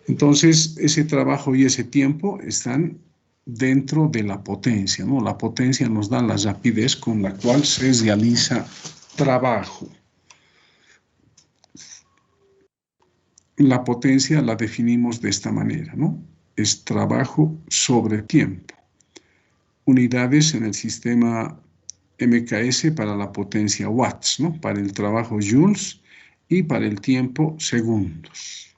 Entonces, ese trabajo y ese tiempo están dentro de la potencia, ¿no? La potencia nos da la rapidez con la cual se realiza trabajo. La potencia la definimos de esta manera, ¿no? Es trabajo sobre tiempo. Unidades en el sistema MKS para la potencia watts, ¿no? Para el trabajo joules y para el tiempo segundos.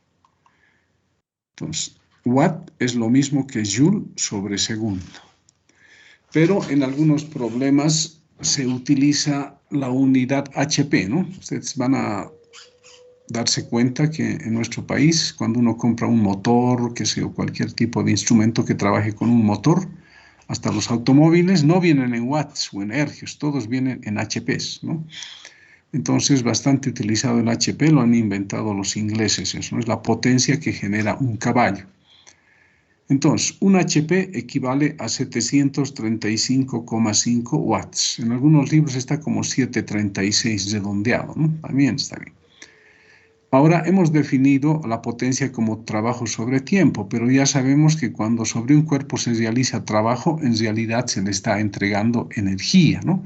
Entonces, watt es lo mismo que joule sobre segundo. Pero en algunos problemas se utiliza la unidad HP, ¿no? Ustedes van a darse cuenta que en nuestro país, cuando uno compra un motor, que sea cualquier tipo de instrumento que trabaje con un motor, hasta los automóviles no vienen en watts o en hercios, todos vienen en HPs, ¿no? Entonces, bastante utilizado el HP, lo han inventado los ingleses, eso, ¿no? Es la potencia que genera un caballo. Entonces, un HP equivale a 735,5 watts. En algunos libros está como 736 redondeado, ¿no? También está bien. Ahora hemos definido la potencia como trabajo sobre tiempo, pero ya sabemos que cuando sobre un cuerpo se realiza trabajo, en realidad se le está entregando energía, ¿no?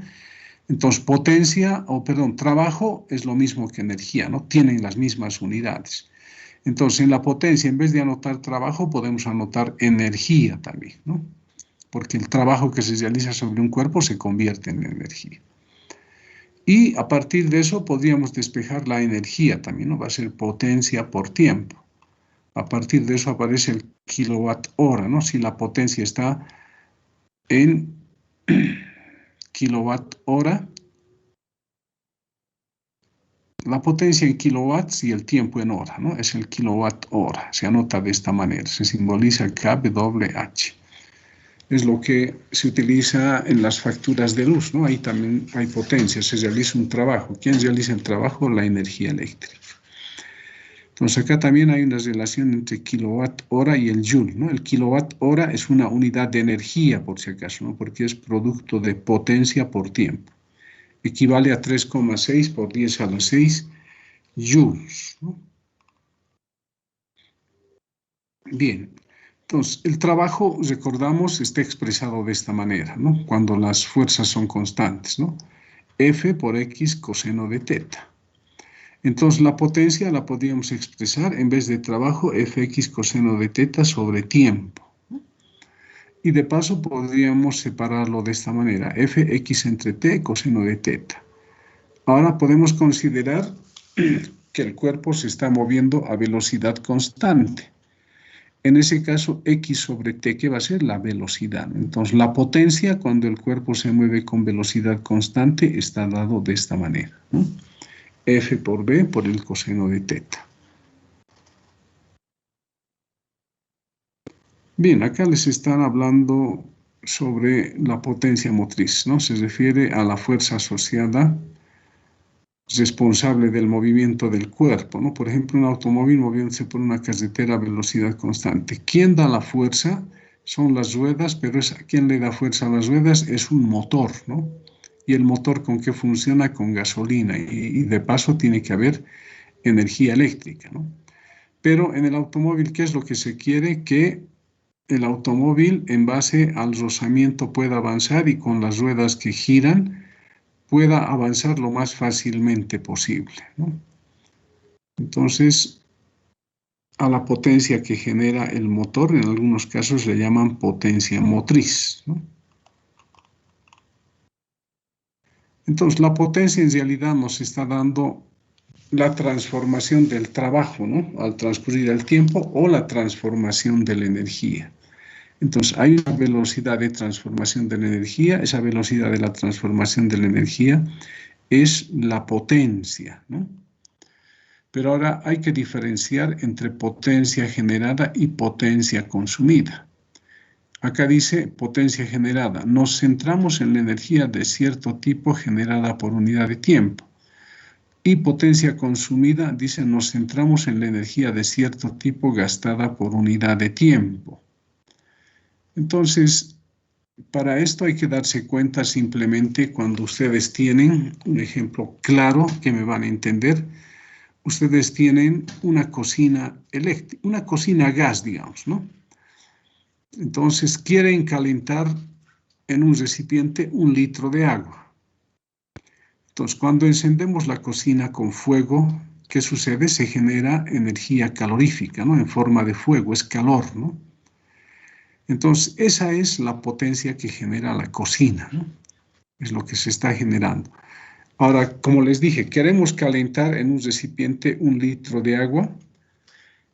Entonces, trabajo es lo mismo que energía, ¿no? Tienen las mismas unidades. Entonces, en la potencia, en vez de anotar trabajo, podemos anotar energía también, ¿no? Porque el trabajo que se realiza sobre un cuerpo se convierte en energía. Y a partir de eso podríamos despejar la energía también, ¿no? Va a ser potencia por tiempo. A partir de eso aparece el kilowatt hora, ¿no? Si la potencia está en kilowatt hora, la potencia en kilowatts y el tiempo en hora, ¿no? Es el kilowatt hora. Se anota de esta manera, se simboliza kWh. Es lo que se utiliza en las facturas de luz, ¿no? Ahí también hay potencia, se realiza un trabajo. ¿Quién realiza el trabajo? La energía eléctrica. Entonces acá también hay una relación entre kilowatt hora y el joule, ¿no? El kilowatt hora es una unidad de energía, por si acaso, ¿no? Porque es producto de potencia por tiempo. Equivale a 3,6 por 10 a la 6 joules, ¿no? Bien, entonces el trabajo, recordamos, está expresado de esta manera, ¿no? Cuando las fuerzas son constantes, ¿no? F por X coseno de teta. Entonces la potencia la podríamos expresar en vez de trabajo Fx coseno de teta sobre tiempo. Y de paso podríamos separarlo de esta manera, Fx entre t coseno de teta. Ahora podemos considerar que el cuerpo se está moviendo a velocidad constante. En ese caso, x sobre t, ¿qué va a ser? La velocidad. Entonces, la potencia cuando el cuerpo se mueve con velocidad constante está dado de esta manera, ¿no? F por B por el coseno de teta. Bien, acá les están hablando sobre la potencia motriz, ¿no? Se refiere a la fuerza asociada responsable del movimiento del cuerpo, ¿no? Por ejemplo, un automóvil moviéndose por una carretera a velocidad constante. ¿Quién da la fuerza? Son las ruedas, pero ¿quién le da fuerza a las ruedas? Es un motor, ¿no? ¿Y el motor con qué funciona? Con gasolina. Y de paso tiene que haber energía eléctrica, ¿no? Pero en el automóvil, ¿qué es lo que se quiere? Que el automóvil, en base al rozamiento, pueda avanzar y con las ruedas que giran, pueda avanzar lo más fácilmente posible, ¿no? Entonces, a la potencia que genera el motor, en algunos casos le llaman potencia motriz, ¿no? Entonces, la potencia en realidad nos está dando la transformación del trabajo, ¿no? Al transcurrir el tiempo, o la transformación de la energía. Entonces, hay una velocidad de transformación de la energía. Esa velocidad de la transformación de la energía es la potencia, ¿no? Pero ahora hay que diferenciar entre potencia generada y potencia consumida. Acá dice potencia generada. Nos centramos en la energía de cierto tipo generada por unidad de tiempo. Y potencia consumida, dice, nos centramos en la energía de cierto tipo gastada por unidad de tiempo. Entonces, para esto hay que darse cuenta simplemente cuando ustedes tienen un ejemplo claro que me van a entender. Ustedes tienen una cocina eléctrica, una cocina a gas, digamos, ¿no? Entonces quieren calentar en un recipiente 1 litro de agua. Entonces, cuando encendemos la cocina con fuego, ¿qué sucede? Se genera energía calorífica, ¿no? En forma de fuego, es calor, ¿no? Entonces, esa es la potencia que genera la cocina, ¿no? Es lo que se está generando. Ahora, como les dije, queremos calentar en un recipiente 1 litro de agua.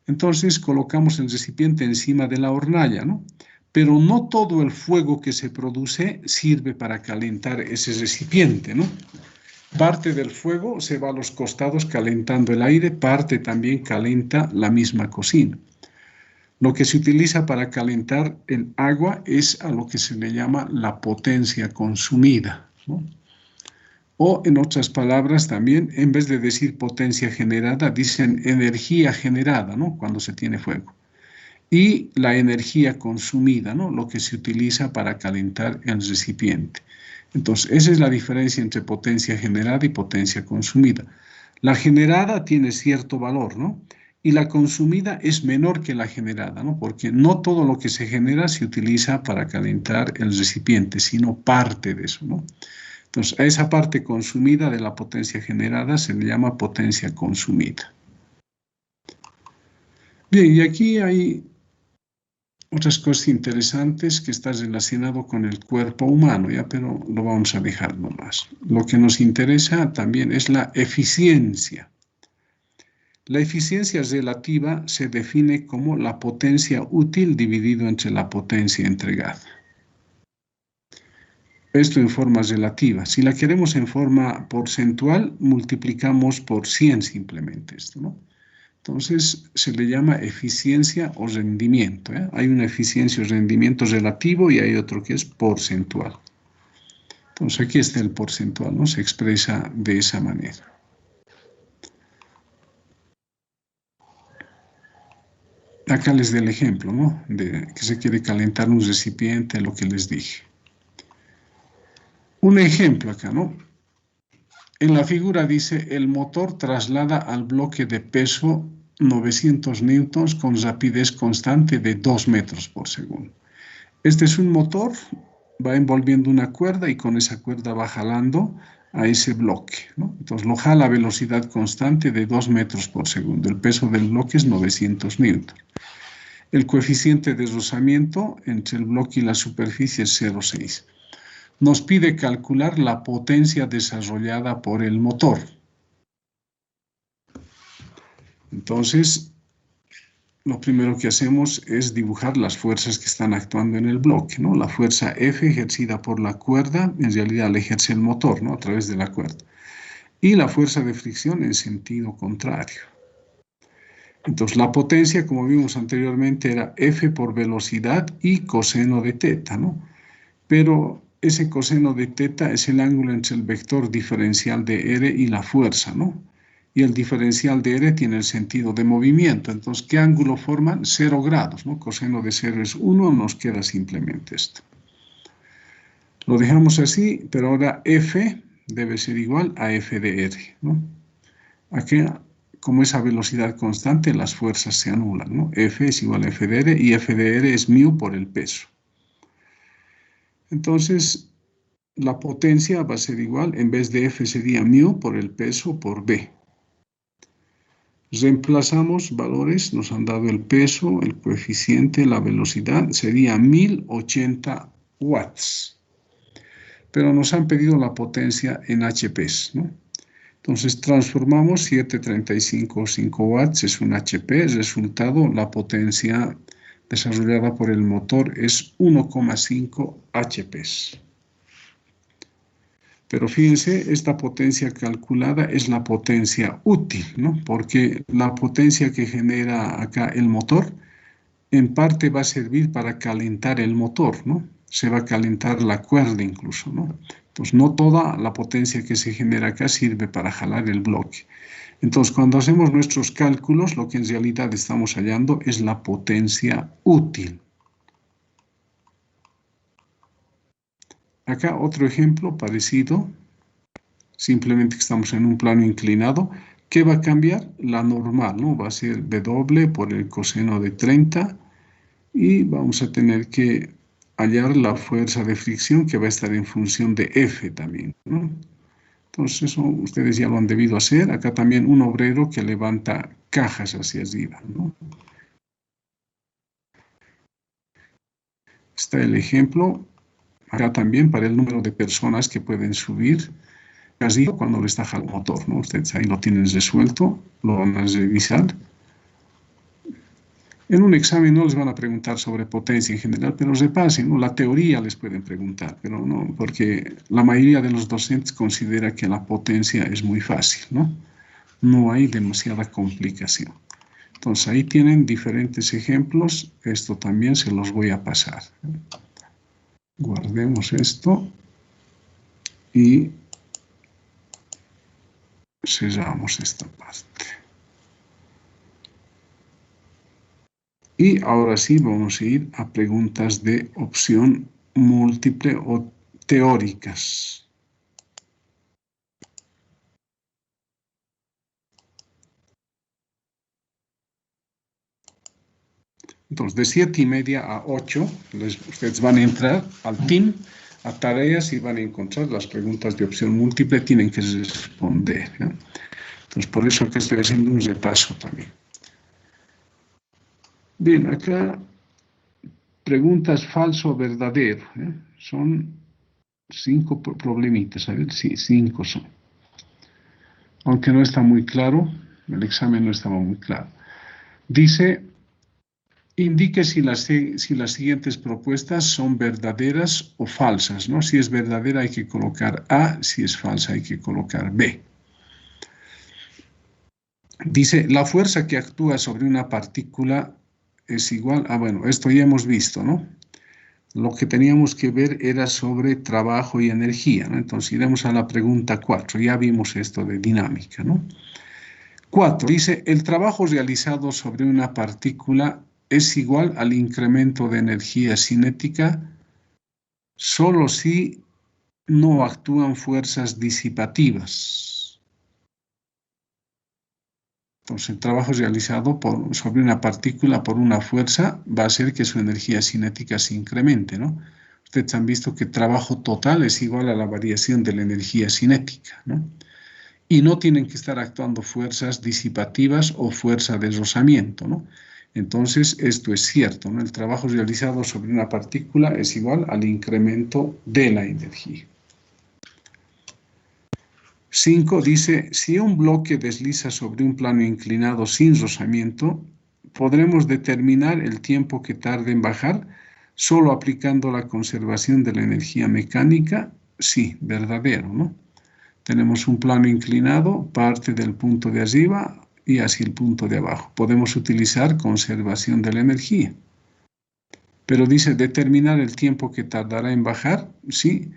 Entonces, colocamos el recipiente encima de la hornalla, ¿no? Pero no todo el fuego que se produce sirve para calentar ese recipiente, ¿no? Parte del fuego se va a los costados calentando el aire, parte también calenta la misma cocina. Lo que se utiliza para calentar el agua es a lo que se le llama la potencia consumida, ¿no? O en otras palabras también, en vez de decir potencia generada, dicen energía generada, ¿no? Cuando se tiene fuego. Y la energía consumida, ¿no? Lo que se utiliza para calentar el recipiente. Entonces, esa es la diferencia entre potencia generada y potencia consumida. La generada tiene cierto valor, ¿no? Y la consumida es menor que la generada, ¿no? Porque no todo lo que se genera se utiliza para calentar el recipiente, sino parte de eso, ¿no? Entonces, a esa parte consumida de la potencia generada se le llama potencia consumida. Bien, y aquí hay otras cosas interesantes que están relacionadas con el cuerpo humano, ¿ya? Pero lo vamos a dejar nomás. Lo que nos interesa también es la eficiencia. La eficiencia relativa se define como la potencia útil dividido entre la potencia entregada. Esto en forma relativa. Si la queremos en forma porcentual, multiplicamos por 100 simplemente esto, ¿no? Entonces se le llama eficiencia o rendimiento, ¿eh? Hay una eficiencia o rendimiento relativo y hay otro que es porcentual. Entonces aquí está el porcentual, ¿no? Se expresa de esa manera. Acá les doy el ejemplo, ¿no? De que se quiere calentar un recipiente, lo que les dije. Un ejemplo acá, ¿no? En la figura dice, el motor traslada al bloque de peso 900 newtons con rapidez constante de 2 metros por segundo. Este es un motor, va envolviendo una cuerda y con esa cuerda va jalando a ese bloque, ¿no? Entonces lo jala a velocidad constante de 2 metros por segundo. El peso del bloque es 900 newtons. El coeficiente de rozamiento entre el bloque y la superficie es 0,6. Nos pide calcular la potencia desarrollada por el motor. Entonces, lo primero que hacemos es dibujar las fuerzas que están actuando en el bloque, ¿no? La fuerza F ejercida por la cuerda, en realidad la ejerce el motor, ¿no? A través de la cuerda. Y la fuerza de fricción en sentido contrario. Entonces, la potencia, como vimos anteriormente, era F por velocidad y coseno de teta, ¿no? Pero ese coseno de teta es el ángulo entre el vector diferencial de R y la fuerza, ¿no? Y el diferencial de R tiene el sentido de movimiento. Entonces, ¿qué ángulo forman? 0 grados, ¿no? Coseno de 0 es 1, nos queda simplemente esto. Lo dejamos así, pero ahora F debe ser igual a F de R, ¿no? Aquí, como esa velocidad constante, las fuerzas se anulan, ¿no? F es igual a F de R y F de R es μ por el peso. Entonces, la potencia va a ser igual, en vez de F sería μ por el peso por B. Reemplazamos valores, nos han dado el peso, el coeficiente, la velocidad, sería 1080 watts. Pero nos han pedido la potencia en HPs, ¿no? Entonces transformamos 735,5 watts, es un HP, resultado, la potencia desarrollada por el motor es 1,5 HPs. Pero fíjense, esta potencia calculada es la potencia útil, ¿no? Porque la potencia que genera acá el motor, en parte va a servir para calentar el motor, ¿no? Se va a calentar la cuerda incluso, ¿no? Entonces, no toda la potencia que se genera acá sirve para jalar el bloque. Entonces, cuando hacemos nuestros cálculos, lo que en realidad estamos hallando es la potencia útil. Acá otro ejemplo parecido, simplemente que estamos en un plano inclinado. ¿Qué va a cambiar? La normal, ¿no? Va a ser W por el coseno de 30 y vamos a tener que hallar la fuerza de fricción que va a estar en función de F también, ¿no? Entonces eso ustedes ya lo han debido hacer. Acá también un obrero que levanta cajas hacia arriba, ¿no? Está el ejemplo acá también para el número de personas que pueden subir casi cuando le está jalando el motor, ¿no? Ustedes ahí lo tienen resuelto, lo van a revisar. En un examen no les van a preguntar sobre potencia en general, pero repasen, ¿no? La teoría les pueden preguntar, pero no, porque la mayoría de los docentes considera que la potencia es muy fácil, ¿no? No hay demasiada complicación. Entonces ahí tienen diferentes ejemplos, esto también se los voy a pasar. Guardemos esto y cerramos esta parte. Y ahora sí vamos a ir a preguntas de opción múltiple o teóricas. Entonces, de 7:30 a 8, ustedes van a entrar al team, a tareas, y van a encontrar las preguntas de opción múltiple, tienen que responder, ¿no? Entonces, por eso que estoy haciendo un repaso también. Bien, acá, preguntas falso o verdadero, ¿eh? Son 5 problemitas, a ver, sí, 5 son. Aunque no está muy claro, el examen no estaba muy claro. Dice, indique si las siguientes propuestas son verdaderas o falsas, ¿no? Si es verdadera hay que colocar A, si es falsa hay que colocar B. Dice, la fuerza que actúa sobre una partícula es igual a, bueno, esto ya hemos visto, ¿no? Lo que teníamos que ver era sobre trabajo y energía, ¿no? Entonces iremos a la pregunta 4, ya vimos esto de dinámica, ¿no? 4, dice, el trabajo realizado sobre una partícula es igual al incremento de energía cinética solo si no actúan fuerzas disipativas. Entonces, el trabajo realizado sobre una partícula por una fuerza va a hacer que su energía cinética se incremente, ¿no? Ustedes han visto que trabajo total es igual a la variación de la energía cinética, ¿no? Y no tienen que estar actuando fuerzas disipativas o fuerza de rozamiento, ¿no? Entonces, esto es cierto, ¿no? El trabajo realizado sobre una partícula es igual al incremento de la energía. 5 dice, si un bloque desliza sobre un plano inclinado sin rozamiento, podremos determinar el tiempo que tarde en bajar solo aplicando la conservación de la energía mecánica. Sí, verdadero, ¿no? Tenemos un plano inclinado, parte del punto de arriba y hacia el punto de abajo. Podemos utilizar conservación de la energía. Pero dice determinar el tiempo que tardará en bajar. Sí,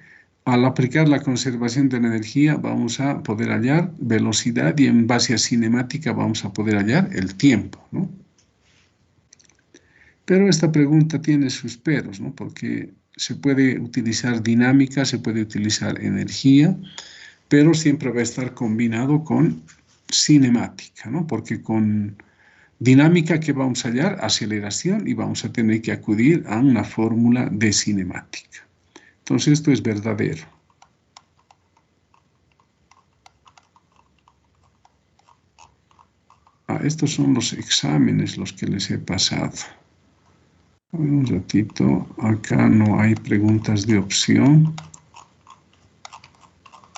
al aplicar la conservación de la energía vamos a poder hallar velocidad y en base a cinemática vamos a poder hallar el tiempo, ¿no? Pero esta pregunta tiene sus peros, ¿no? Porque se puede utilizar dinámica, se puede utilizar energía, pero siempre va a estar combinado con cinemática, ¿no? Porque con dinámica, ¿qué vamos a hallar? Aceleración, y vamos a tener que acudir a una fórmula de cinemática. Entonces, esto es verdadero. Estos son los exámenes los que les he pasado. A ver, un ratito, acá no hay preguntas de opción.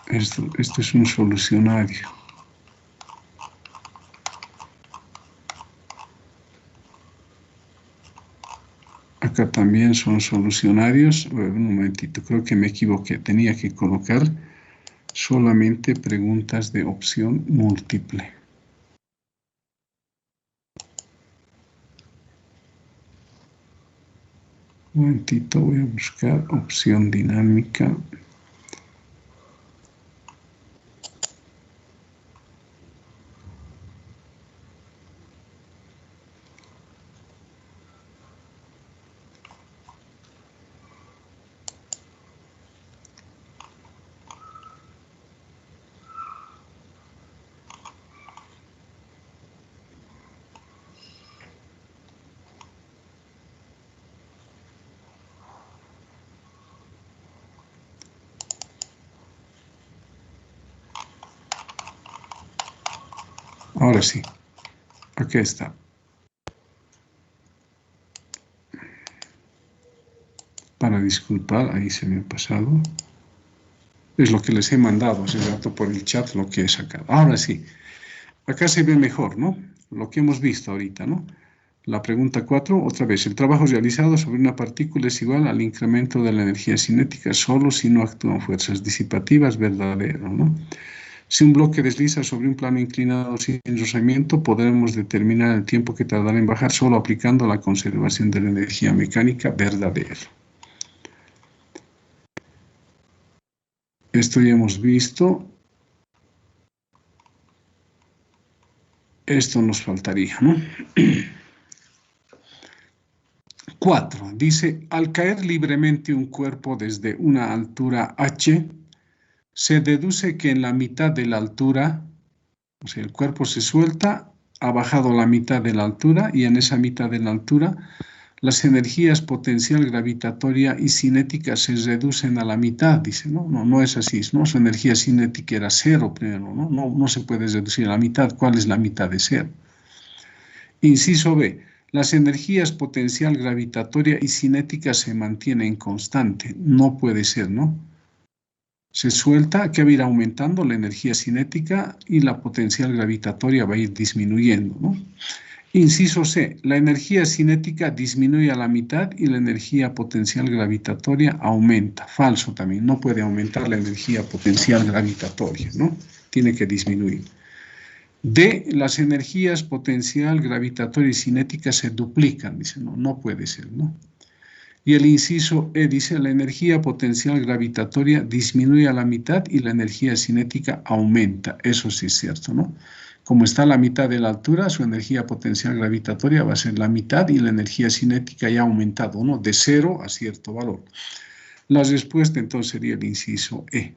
Esto es un solucionario. Acá también son solucionarios. Un momentito, creo que me equivoqué. Tenía que colocar solamente preguntas de opción múltiple. Un momentito, voy a buscar opción dinámica. Ahora sí, aquí está. Para disculpar, ahí se me ha pasado. Es lo que les he mandado hace rato por el chat, lo que he sacado. Ahora sí, acá se ve mejor, ¿no? Lo que hemos visto ahorita, ¿no? La pregunta 4, otra vez, el trabajo realizado sobre una partícula es igual al incremento de la energía cinética solo si no actúan fuerzas disipativas, verdadero, ¿no? Si un bloque desliza sobre un plano inclinado sin rozamiento, podremos determinar el tiempo que tardará en bajar solo aplicando la conservación de la energía mecánica, verdadero. Esto ya hemos visto. Esto nos faltaría, ¿no? 4. Dice, al caer libremente un cuerpo desde una altura h, se deduce que en la mitad de la altura, o sea, el cuerpo se suelta, ha bajado la mitad de la altura y en esa mitad de la altura las energías potencial, gravitatoria y cinética se reducen a la mitad, dice, no es así, ¿no? Su energía cinética era cero primero, no se puede reducir a la mitad. ¿Cuál es la mitad de cero? Inciso B, las energías potencial, gravitatoria y cinética se mantienen constante, no puede ser, ¿no? Se suelta, que va a ir aumentando la energía cinética y la potencial gravitatoria va a ir disminuyendo, ¿no? Inciso C, la energía cinética disminuye a la mitad y la energía potencial gravitatoria aumenta. Falso también, no puede aumentar la energía potencial gravitatoria, ¿no? Tiene que disminuir. D, las energías potencial, gravitatoria y cinética se duplican, dice, no puede ser, ¿no? Y el inciso E dice, la energía potencial gravitatoria disminuye a la mitad y la energía cinética aumenta. Eso sí es cierto, ¿no? Como está a la mitad de la altura, su energía potencial gravitatoria va a ser la mitad y la energía cinética ya ha aumentado, ¿no? De 0 a cierto valor. La respuesta entonces sería el inciso E.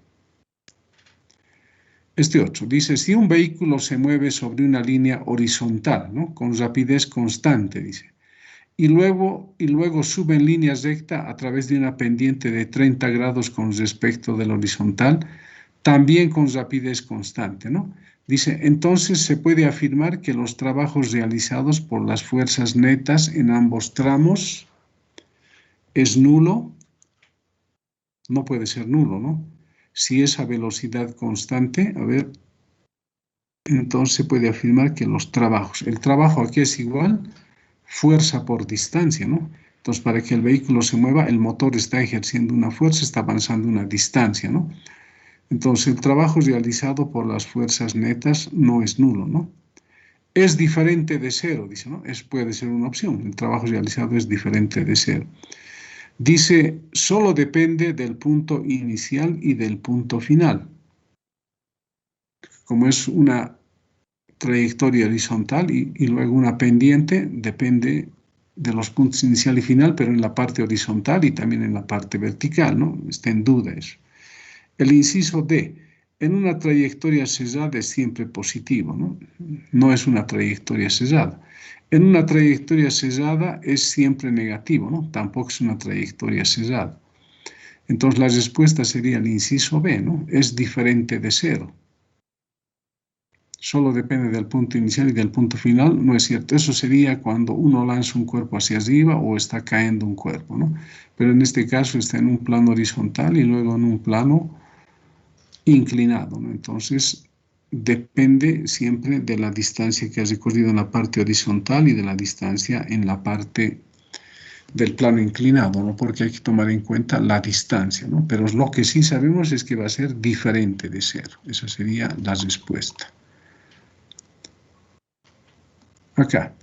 Este otro dice, si un vehículo se mueve sobre una línea horizontal, ¿no? Con rapidez constante, dice, y luego sube en línea recta a través de una pendiente de 30 grados con respecto del horizontal, también con rapidez constante, ¿no? Dice, entonces se puede afirmar que los trabajos realizados por las fuerzas netas en ambos tramos es nulo. No puede ser nulo, ¿no? Si es a velocidad constante, a ver, entonces se puede afirmar que los trabajos, el trabajo aquí es igual fuerza por distancia, ¿no? Entonces, para que el vehículo se mueva, el motor está ejerciendo una fuerza, está avanzando una distancia, ¿no? Entonces, el trabajo realizado por las fuerzas netas no es nulo, ¿no? Es diferente de cero, dice, ¿no? Puede ser una opción. El trabajo realizado es diferente de cero. Dice, solo depende del punto inicial y del punto final. Como es una trayectoria horizontal y luego una pendiente, depende de los puntos inicial y final, pero en la parte horizontal y también en la parte vertical, ¿no? Está en duda eso. El inciso D, en una trayectoria cesada es siempre positivo, ¿no? No es una trayectoria cesada. En una trayectoria cesada es siempre negativo, ¿no? Tampoco es una trayectoria cesada. Entonces la respuesta sería el inciso B, ¿no? Es diferente de cero. Solo depende del punto inicial y del punto final, no es cierto. Eso sería cuando uno lanza un cuerpo hacia arriba o está cayendo un cuerpo, ¿no? Pero en este caso está en un plano horizontal y luego en un plano inclinado, ¿no? Entonces, depende siempre de la distancia que has recorrido en la parte horizontal y de la distancia en la parte del plano inclinado, ¿no? Porque hay que tomar en cuenta la distancia, ¿no? Pero lo que sí sabemos es que va a ser diferente de cero. Esa sería la respuesta. Acá,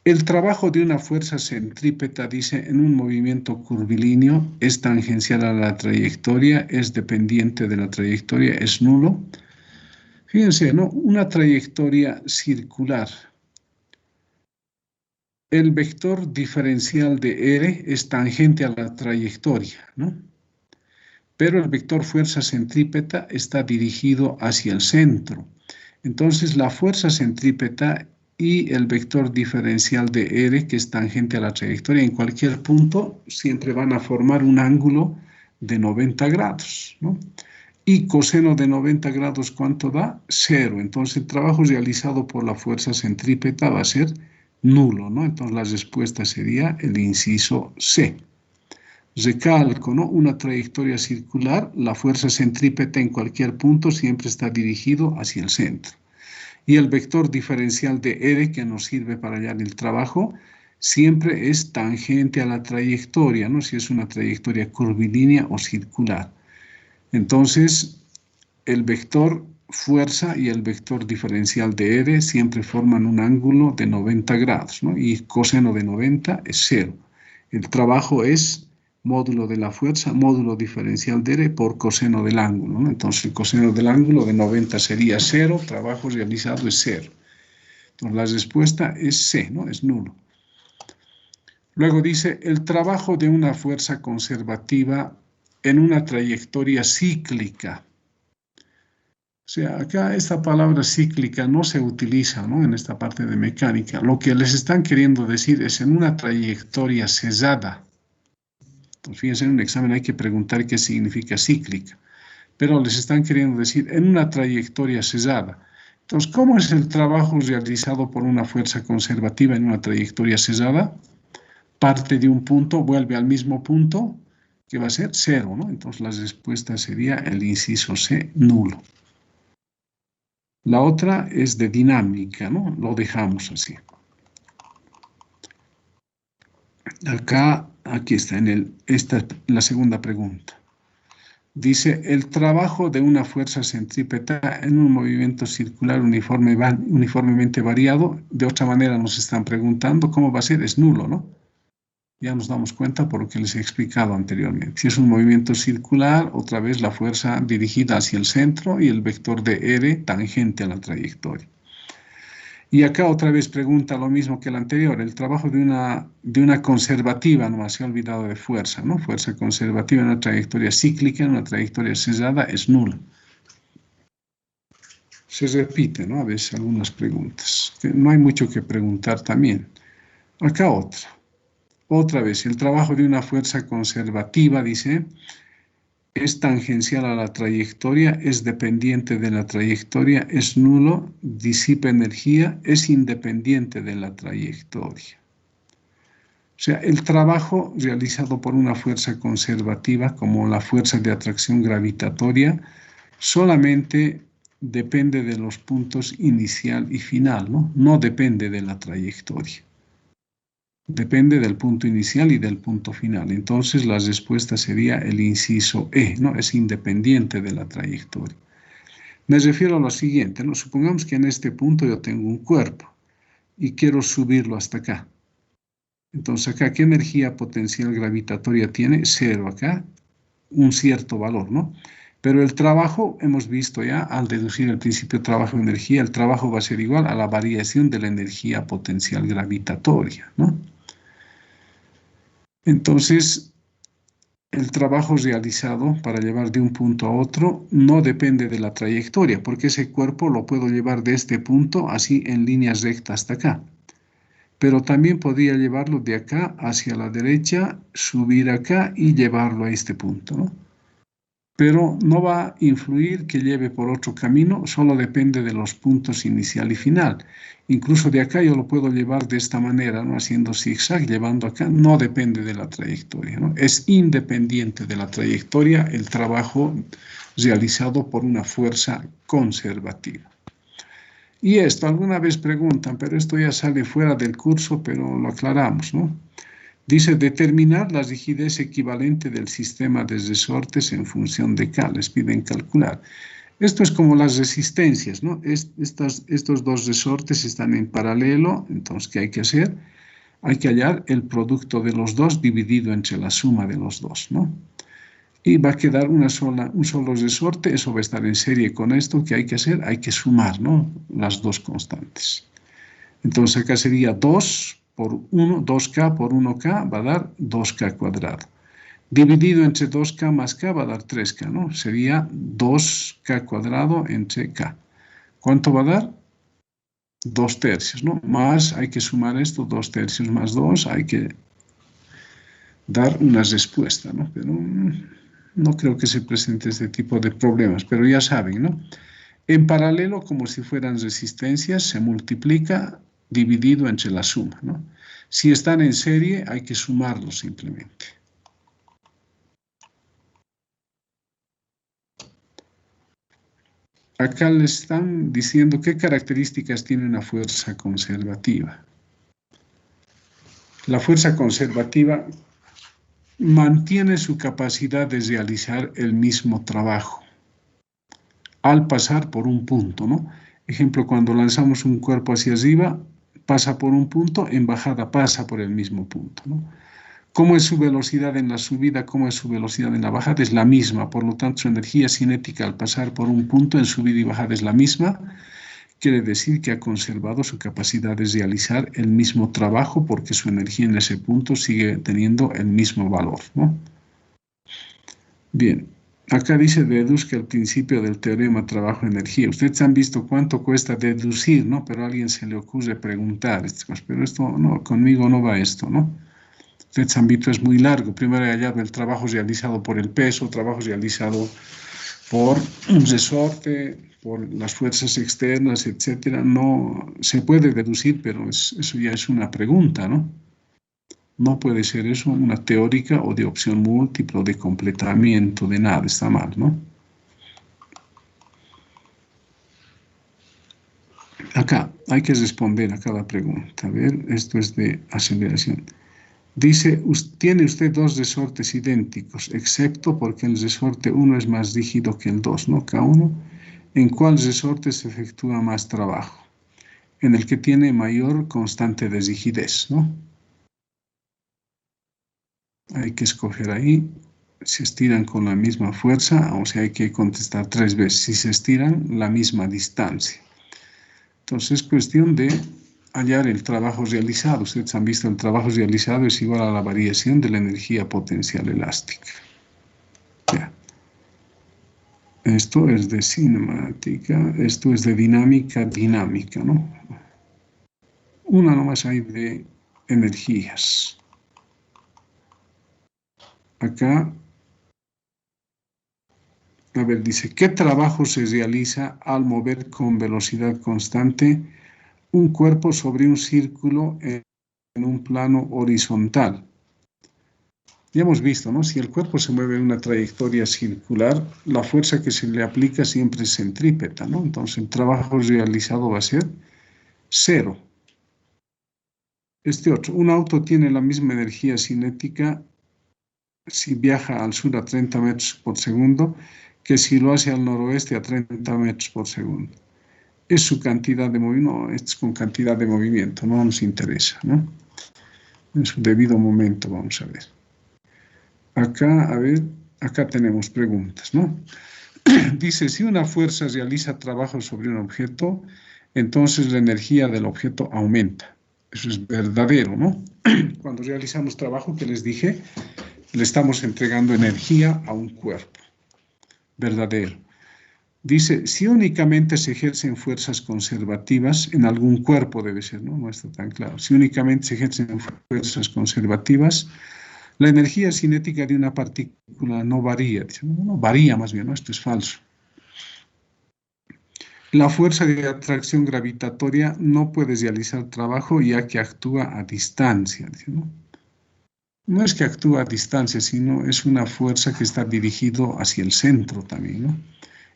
el trabajo de una fuerza centrípeta, dice, en un movimiento curvilíneo es tangencial a la trayectoria, es dependiente de la trayectoria, es nulo. Fíjense, ¿no? Una trayectoria circular. El vector diferencial de R es tangente a la trayectoria, ¿no? Pero el vector fuerza centrípeta está dirigido hacia el centro. Entonces, la fuerza centrípeta y el vector diferencial de R, que es tangente a la trayectoria, en cualquier punto siempre van a formar un ángulo de 90 grados, ¿no? Y coseno de 90 grados, ¿cuánto da? 0. Entonces, el trabajo realizado por la fuerza centrípeta va a ser nulo, ¿no? Entonces, la respuesta sería el inciso C. Recalco, ¿no? Una trayectoria circular, la fuerza centrípeta en cualquier punto siempre está dirigido hacia el centro. Y el vector diferencial de R, que nos sirve para hallar el trabajo, siempre es tangente a la trayectoria, ¿no? Si es una trayectoria curvilínea o circular. Entonces, el vector fuerza y el vector diferencial de R siempre forman un ángulo de 90 grados, ¿no? Y coseno de 90 es 0. El trabajo es módulo de la fuerza, módulo diferencial de R por coseno del ángulo, ¿no? Entonces, el coseno del ángulo de 90 sería 0, trabajo realizado es 0. Entonces, la respuesta es C, ¿no? Es nulo. Luego dice, el trabajo de una fuerza conservativa en una trayectoria cíclica. O sea, acá esta palabra cíclica no se utiliza, ¿no? En esta parte de mecánica. Lo que les están queriendo decir es en una trayectoria cesada. Entonces, fíjense, en un examen hay que preguntar qué significa cíclica. Pero les están queriendo decir en una trayectoria cesada. Entonces, ¿cómo es el trabajo realizado por una fuerza conservativa en una trayectoria cesada? Parte de un punto, vuelve al mismo punto, que va a ser cero, ¿no? Entonces, la respuesta sería el inciso C, nulo. La otra es de dinámica, ¿no? Lo dejamos así. Acá, aquí está, esta es la segunda pregunta. Dice, el trabajo de una fuerza centrípeta en un movimiento circular uniformemente variado, de otra manera nos están preguntando cómo va a ser, es nulo, ¿no? Ya nos damos cuenta por lo que les he explicado anteriormente. Si es un movimiento circular, otra vez la fuerza dirigida hacia el centro y el vector de R tangente a la trayectoria. Y acá otra vez pregunta lo mismo que el anterior, el trabajo de una conservativa, no se ha olvidado de fuerza, ¿no? Fuerza conservativa en una trayectoria cíclica, en una trayectoria cesada, es nula. Se repite, ¿no? A veces algunas preguntas. No hay mucho que preguntar también. Acá otra. Otra vez, el trabajo de una fuerza conservativa, dice, es tangencial a la trayectoria, es dependiente de la trayectoria, es nulo, disipa energía, es independiente de la trayectoria. O sea, el trabajo realizado por una fuerza conservativa, como la fuerza de atracción gravitatoria, solamente depende de los puntos inicial y final, ¿no? No depende de la trayectoria. Depende del punto inicial y del punto final. Entonces la respuesta sería el inciso E, ¿no? Es independiente de la trayectoria. Me refiero a lo siguiente, ¿no? Supongamos que en este punto yo tengo un cuerpo y quiero subirlo hasta acá. Entonces acá, ¿qué energía potencial gravitatoria tiene? Cero acá, un cierto valor, ¿no? Pero el trabajo, hemos visto ya, al deducir el principio de trabajo de energía, el trabajo va a ser igual a la variación de la energía potencial gravitatoria, ¿no? Entonces, el trabajo realizado para llevar de un punto a otro no depende de la trayectoria, porque ese cuerpo lo puedo llevar de este punto así en línea recta hasta acá. Pero también podría llevarlo de acá hacia la derecha, subir acá y llevarlo a este punto, ¿no? Pero no va a influir que lleve por otro camino, solo depende de los puntos inicial y final. Incluso de acá yo lo puedo llevar de esta manera, ¿no? Haciendo zigzag, llevando acá, no depende de la trayectoria, ¿no? Es independiente de la trayectoria el trabajo realizado por una fuerza conservativa. Y esto, alguna vez preguntan, pero esto ya sale fuera del curso, pero lo aclaramos, ¿no? Dice, determinar la rigidez equivalente del sistema de resortes en función de K. Les piden calcular. Esto es como las resistencias, ¿no? Estos dos resortes están en paralelo, entonces, ¿qué hay que hacer? Hay que hallar el producto de los dos dividido entre la suma de los dos, ¿no? Y va a quedar un solo resorte, eso va a estar en serie con esto. ¿Qué hay que hacer? Hay que sumar, ¿no? Las dos constantes. Entonces acá sería 2 por 1, 2K por 1K va a dar 2K cuadrado. Dividido entre 2K más K va a dar 3K, ¿no? Sería 2K cuadrado entre K. ¿Cuánto va a dar? 2 tercios, ¿no? Más, hay que sumar esto, 2 tercios más 2, hay que dar una respuesta, ¿no? Pero no creo que se presente este tipo de problemas, pero ya saben, ¿no? En paralelo, como si fueran resistencias, se multiplica dividido entre la suma, ¿no? Si están en serie, hay que sumarlos simplemente. Acá le están diciendo qué características tiene una fuerza conservativa. La fuerza conservativa mantiene su capacidad de realizar el mismo trabajo al pasar por un punto, ¿no? Ejemplo, cuando lanzamos un cuerpo hacia arriba, pasa por un punto, en bajada pasa por el mismo punto, ¿no? ¿Cómo es su velocidad en la subida? ¿Cómo es su velocidad en la bajada? Es la misma, por lo tanto su energía cinética al pasar por un punto en subida y bajada es la misma. Quiere decir que ha conservado su capacidad de realizar el mismo trabajo porque su energía en ese punto sigue teniendo el mismo valor, ¿no? Bien, Acá dice deduzca el principio del teorema trabajo-energía. Ustedes han visto cuánto cuesta deducir, ¿no? Pero a alguien se le ocurre preguntar, pero esto no, conmigo no va esto, ¿no? Ustedes han visto, es muy largo. Primero he hallado el trabajo realizado por el peso, trabajo realizado por un resorte, por las fuerzas externas, etcétera. No se puede deducir, pero eso ya es una pregunta, ¿no? No puede ser eso una teórica o de opción múltiple o de completamiento de nada, está mal, ¿no? Acá hay que responder a cada pregunta. A ver, esto es de aceleración. Dice, tiene usted dos resortes idénticos, excepto porque el resorte 1 es más rígido que el 2, ¿no? K1. ¿En cuál resorte se efectúa más trabajo? En el que tiene mayor constante de rigidez, ¿no? Hay que escoger ahí. Si estiran con la misma fuerza, o sea, hay que contestar 3 veces. Si se estiran, la misma distancia. Entonces, es cuestión de hallar el trabajo realizado. Ustedes han visto el trabajo realizado es igual a la variación de la energía potencial elástica. Ya. Esto es de cinemática, esto es de dinámica, ¿no? Una nomás hay de energías. Acá, a ver, dice, ¿qué trabajo se realiza al mover con velocidad constante un cuerpo sobre un círculo en un plano horizontal? Ya hemos visto, ¿no? Si el cuerpo se mueve en una trayectoria circular, la fuerza que se le aplica siempre es centrípeta, ¿no? Entonces el trabajo realizado va a ser 0. Este otro, un auto tiene la misma energía cinética si viaja al sur a 30 metros por segundo que si lo hace al noroeste a 30 metros por segundo. Es su cantidad de movimiento, no, es con cantidad de movimiento, no nos interesa, ¿no? En su debido momento, vamos a ver. Acá, a ver, acá tenemos preguntas, ¿no? Dice, si una fuerza realiza trabajo sobre un objeto, entonces la energía del objeto aumenta. Eso es verdadero, ¿no? Cuando realizamos trabajo, que les dije, le estamos entregando energía a un cuerpo. Verdadero. Dice, si únicamente se ejercen fuerzas conservativas, en algún cuerpo debe ser, ¿no? No está tan claro. Si únicamente se ejercen fuerzas conservativas, la energía cinética de una partícula no varía. Dice, no varía más bien, ¿no? Esto es falso. La fuerza de atracción gravitatoria no puede realizar trabajo ya que actúa a distancia, dice, ¿no? No es que actúa a distancia, sino es una fuerza que está dirigido hacia el centro también, ¿no?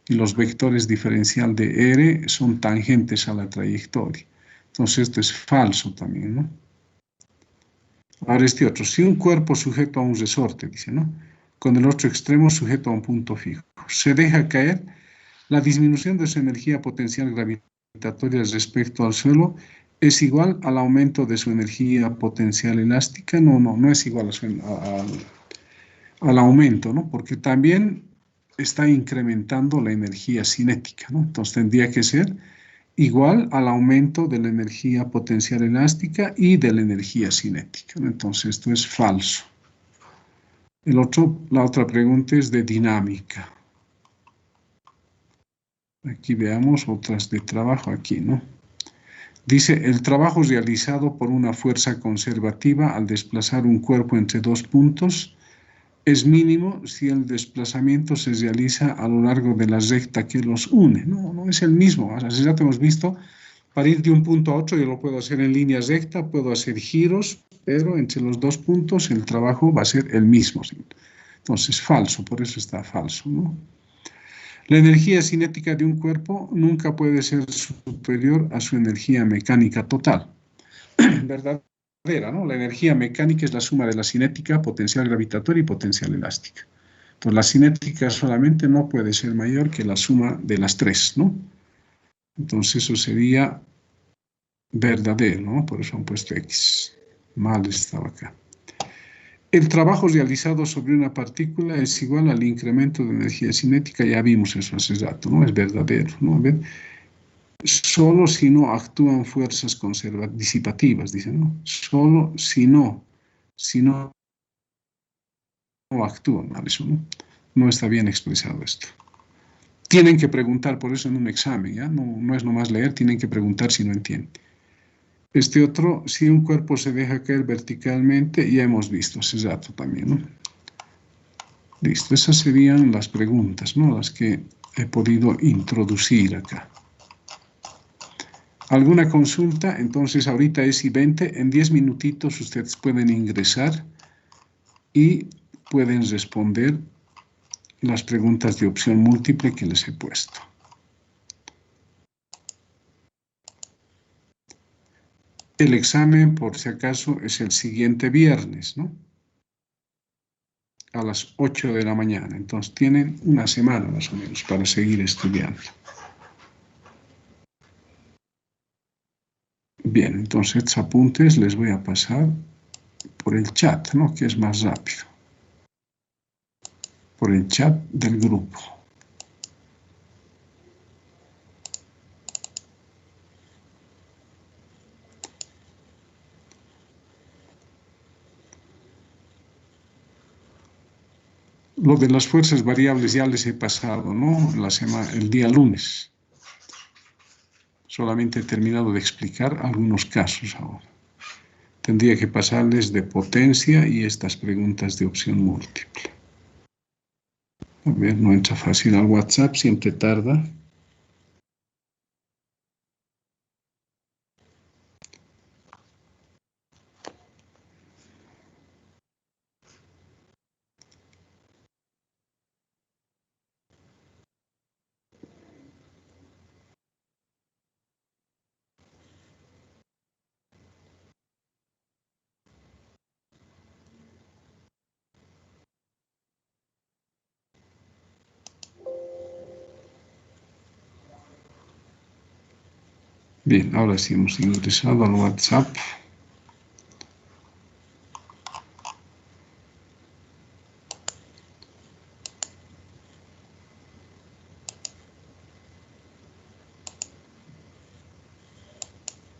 Y los vectores diferencial de R son tangentes a la trayectoria. Entonces esto es falso también, ¿no? Ahora este otro, si un cuerpo sujeto a un resorte, dice, ¿no? Con el otro extremo sujeto a un punto fijo, se deja caer, la disminución de su energía potencial gravitatoria respecto al suelo es igual al aumento de su energía potencial elástica. No es igual al aumento, ¿no? Porque también está incrementando la energía cinética, ¿no? Entonces tendría que ser igual al aumento de la energía potencial elástica y de la energía cinética, ¿no? Entonces esto es falso. La otra pregunta es de dinámica. Aquí veamos otras de trabajo aquí, ¿no? Dice, el trabajo realizado por una fuerza conservativa al desplazar un cuerpo entre dos puntos es mínimo si el desplazamiento se realiza a lo largo de la recta que los une. No es el mismo. Así ya te hemos visto, para ir de un punto a otro yo lo puedo hacer en línea recta, puedo hacer giros, pero entre los dos puntos el trabajo va a ser el mismo. Entonces, falso, por eso está falso, ¿no? La energía cinética de un cuerpo nunca puede ser superior a su energía mecánica total. Verdadera, ¿no? La energía mecánica es la suma de la cinética, potencial gravitatoria y potencial elástica. Entonces, la cinética solamente no puede ser mayor que la suma de las tres, ¿no? Entonces, eso sería verdadero, ¿no? Por eso han puesto X. Mal estaba acá. El trabajo realizado sobre una partícula es igual al incremento de energía cinética. Ya vimos eso hace rato, ¿no? Es verdadero, ¿no? A ver, solo si no actúan fuerzas disipativas, dice, ¿no? Solo si no actúan, ¿no? Eso, ¿no? No está bien expresado esto. Tienen que preguntar, por eso en un examen, ¿ya? No es nomás leer, tienen que preguntar si no entienden. Este otro, si un cuerpo se deja caer verticalmente, ya hemos visto hace rato también, ¿no? Listo, esas serían las preguntas, ¿no? Las que he podido introducir acá. ¿Alguna consulta? Entonces ahorita es I-20, en 10 minutitos ustedes pueden ingresar y pueden responder las preguntas de opción múltiple que les he puesto. El examen, por si acaso, es el siguiente viernes, ¿no? A las 8 de la mañana. Entonces tienen una semana más o menos para seguir estudiando. Bien, entonces estos apuntes les voy a pasar por el chat, ¿no? Que es más rápido. Por el chat del grupo. Lo de las fuerzas variables ya les he pasado, ¿no? El día lunes. Solamente he terminado de explicar algunos casos ahora. Tendría que pasarles de potencia y estas preguntas de opción múltiple. A ver, no entra fácil al WhatsApp, siempre tarda. Bien, ahora sí hemos ingresado al WhatsApp.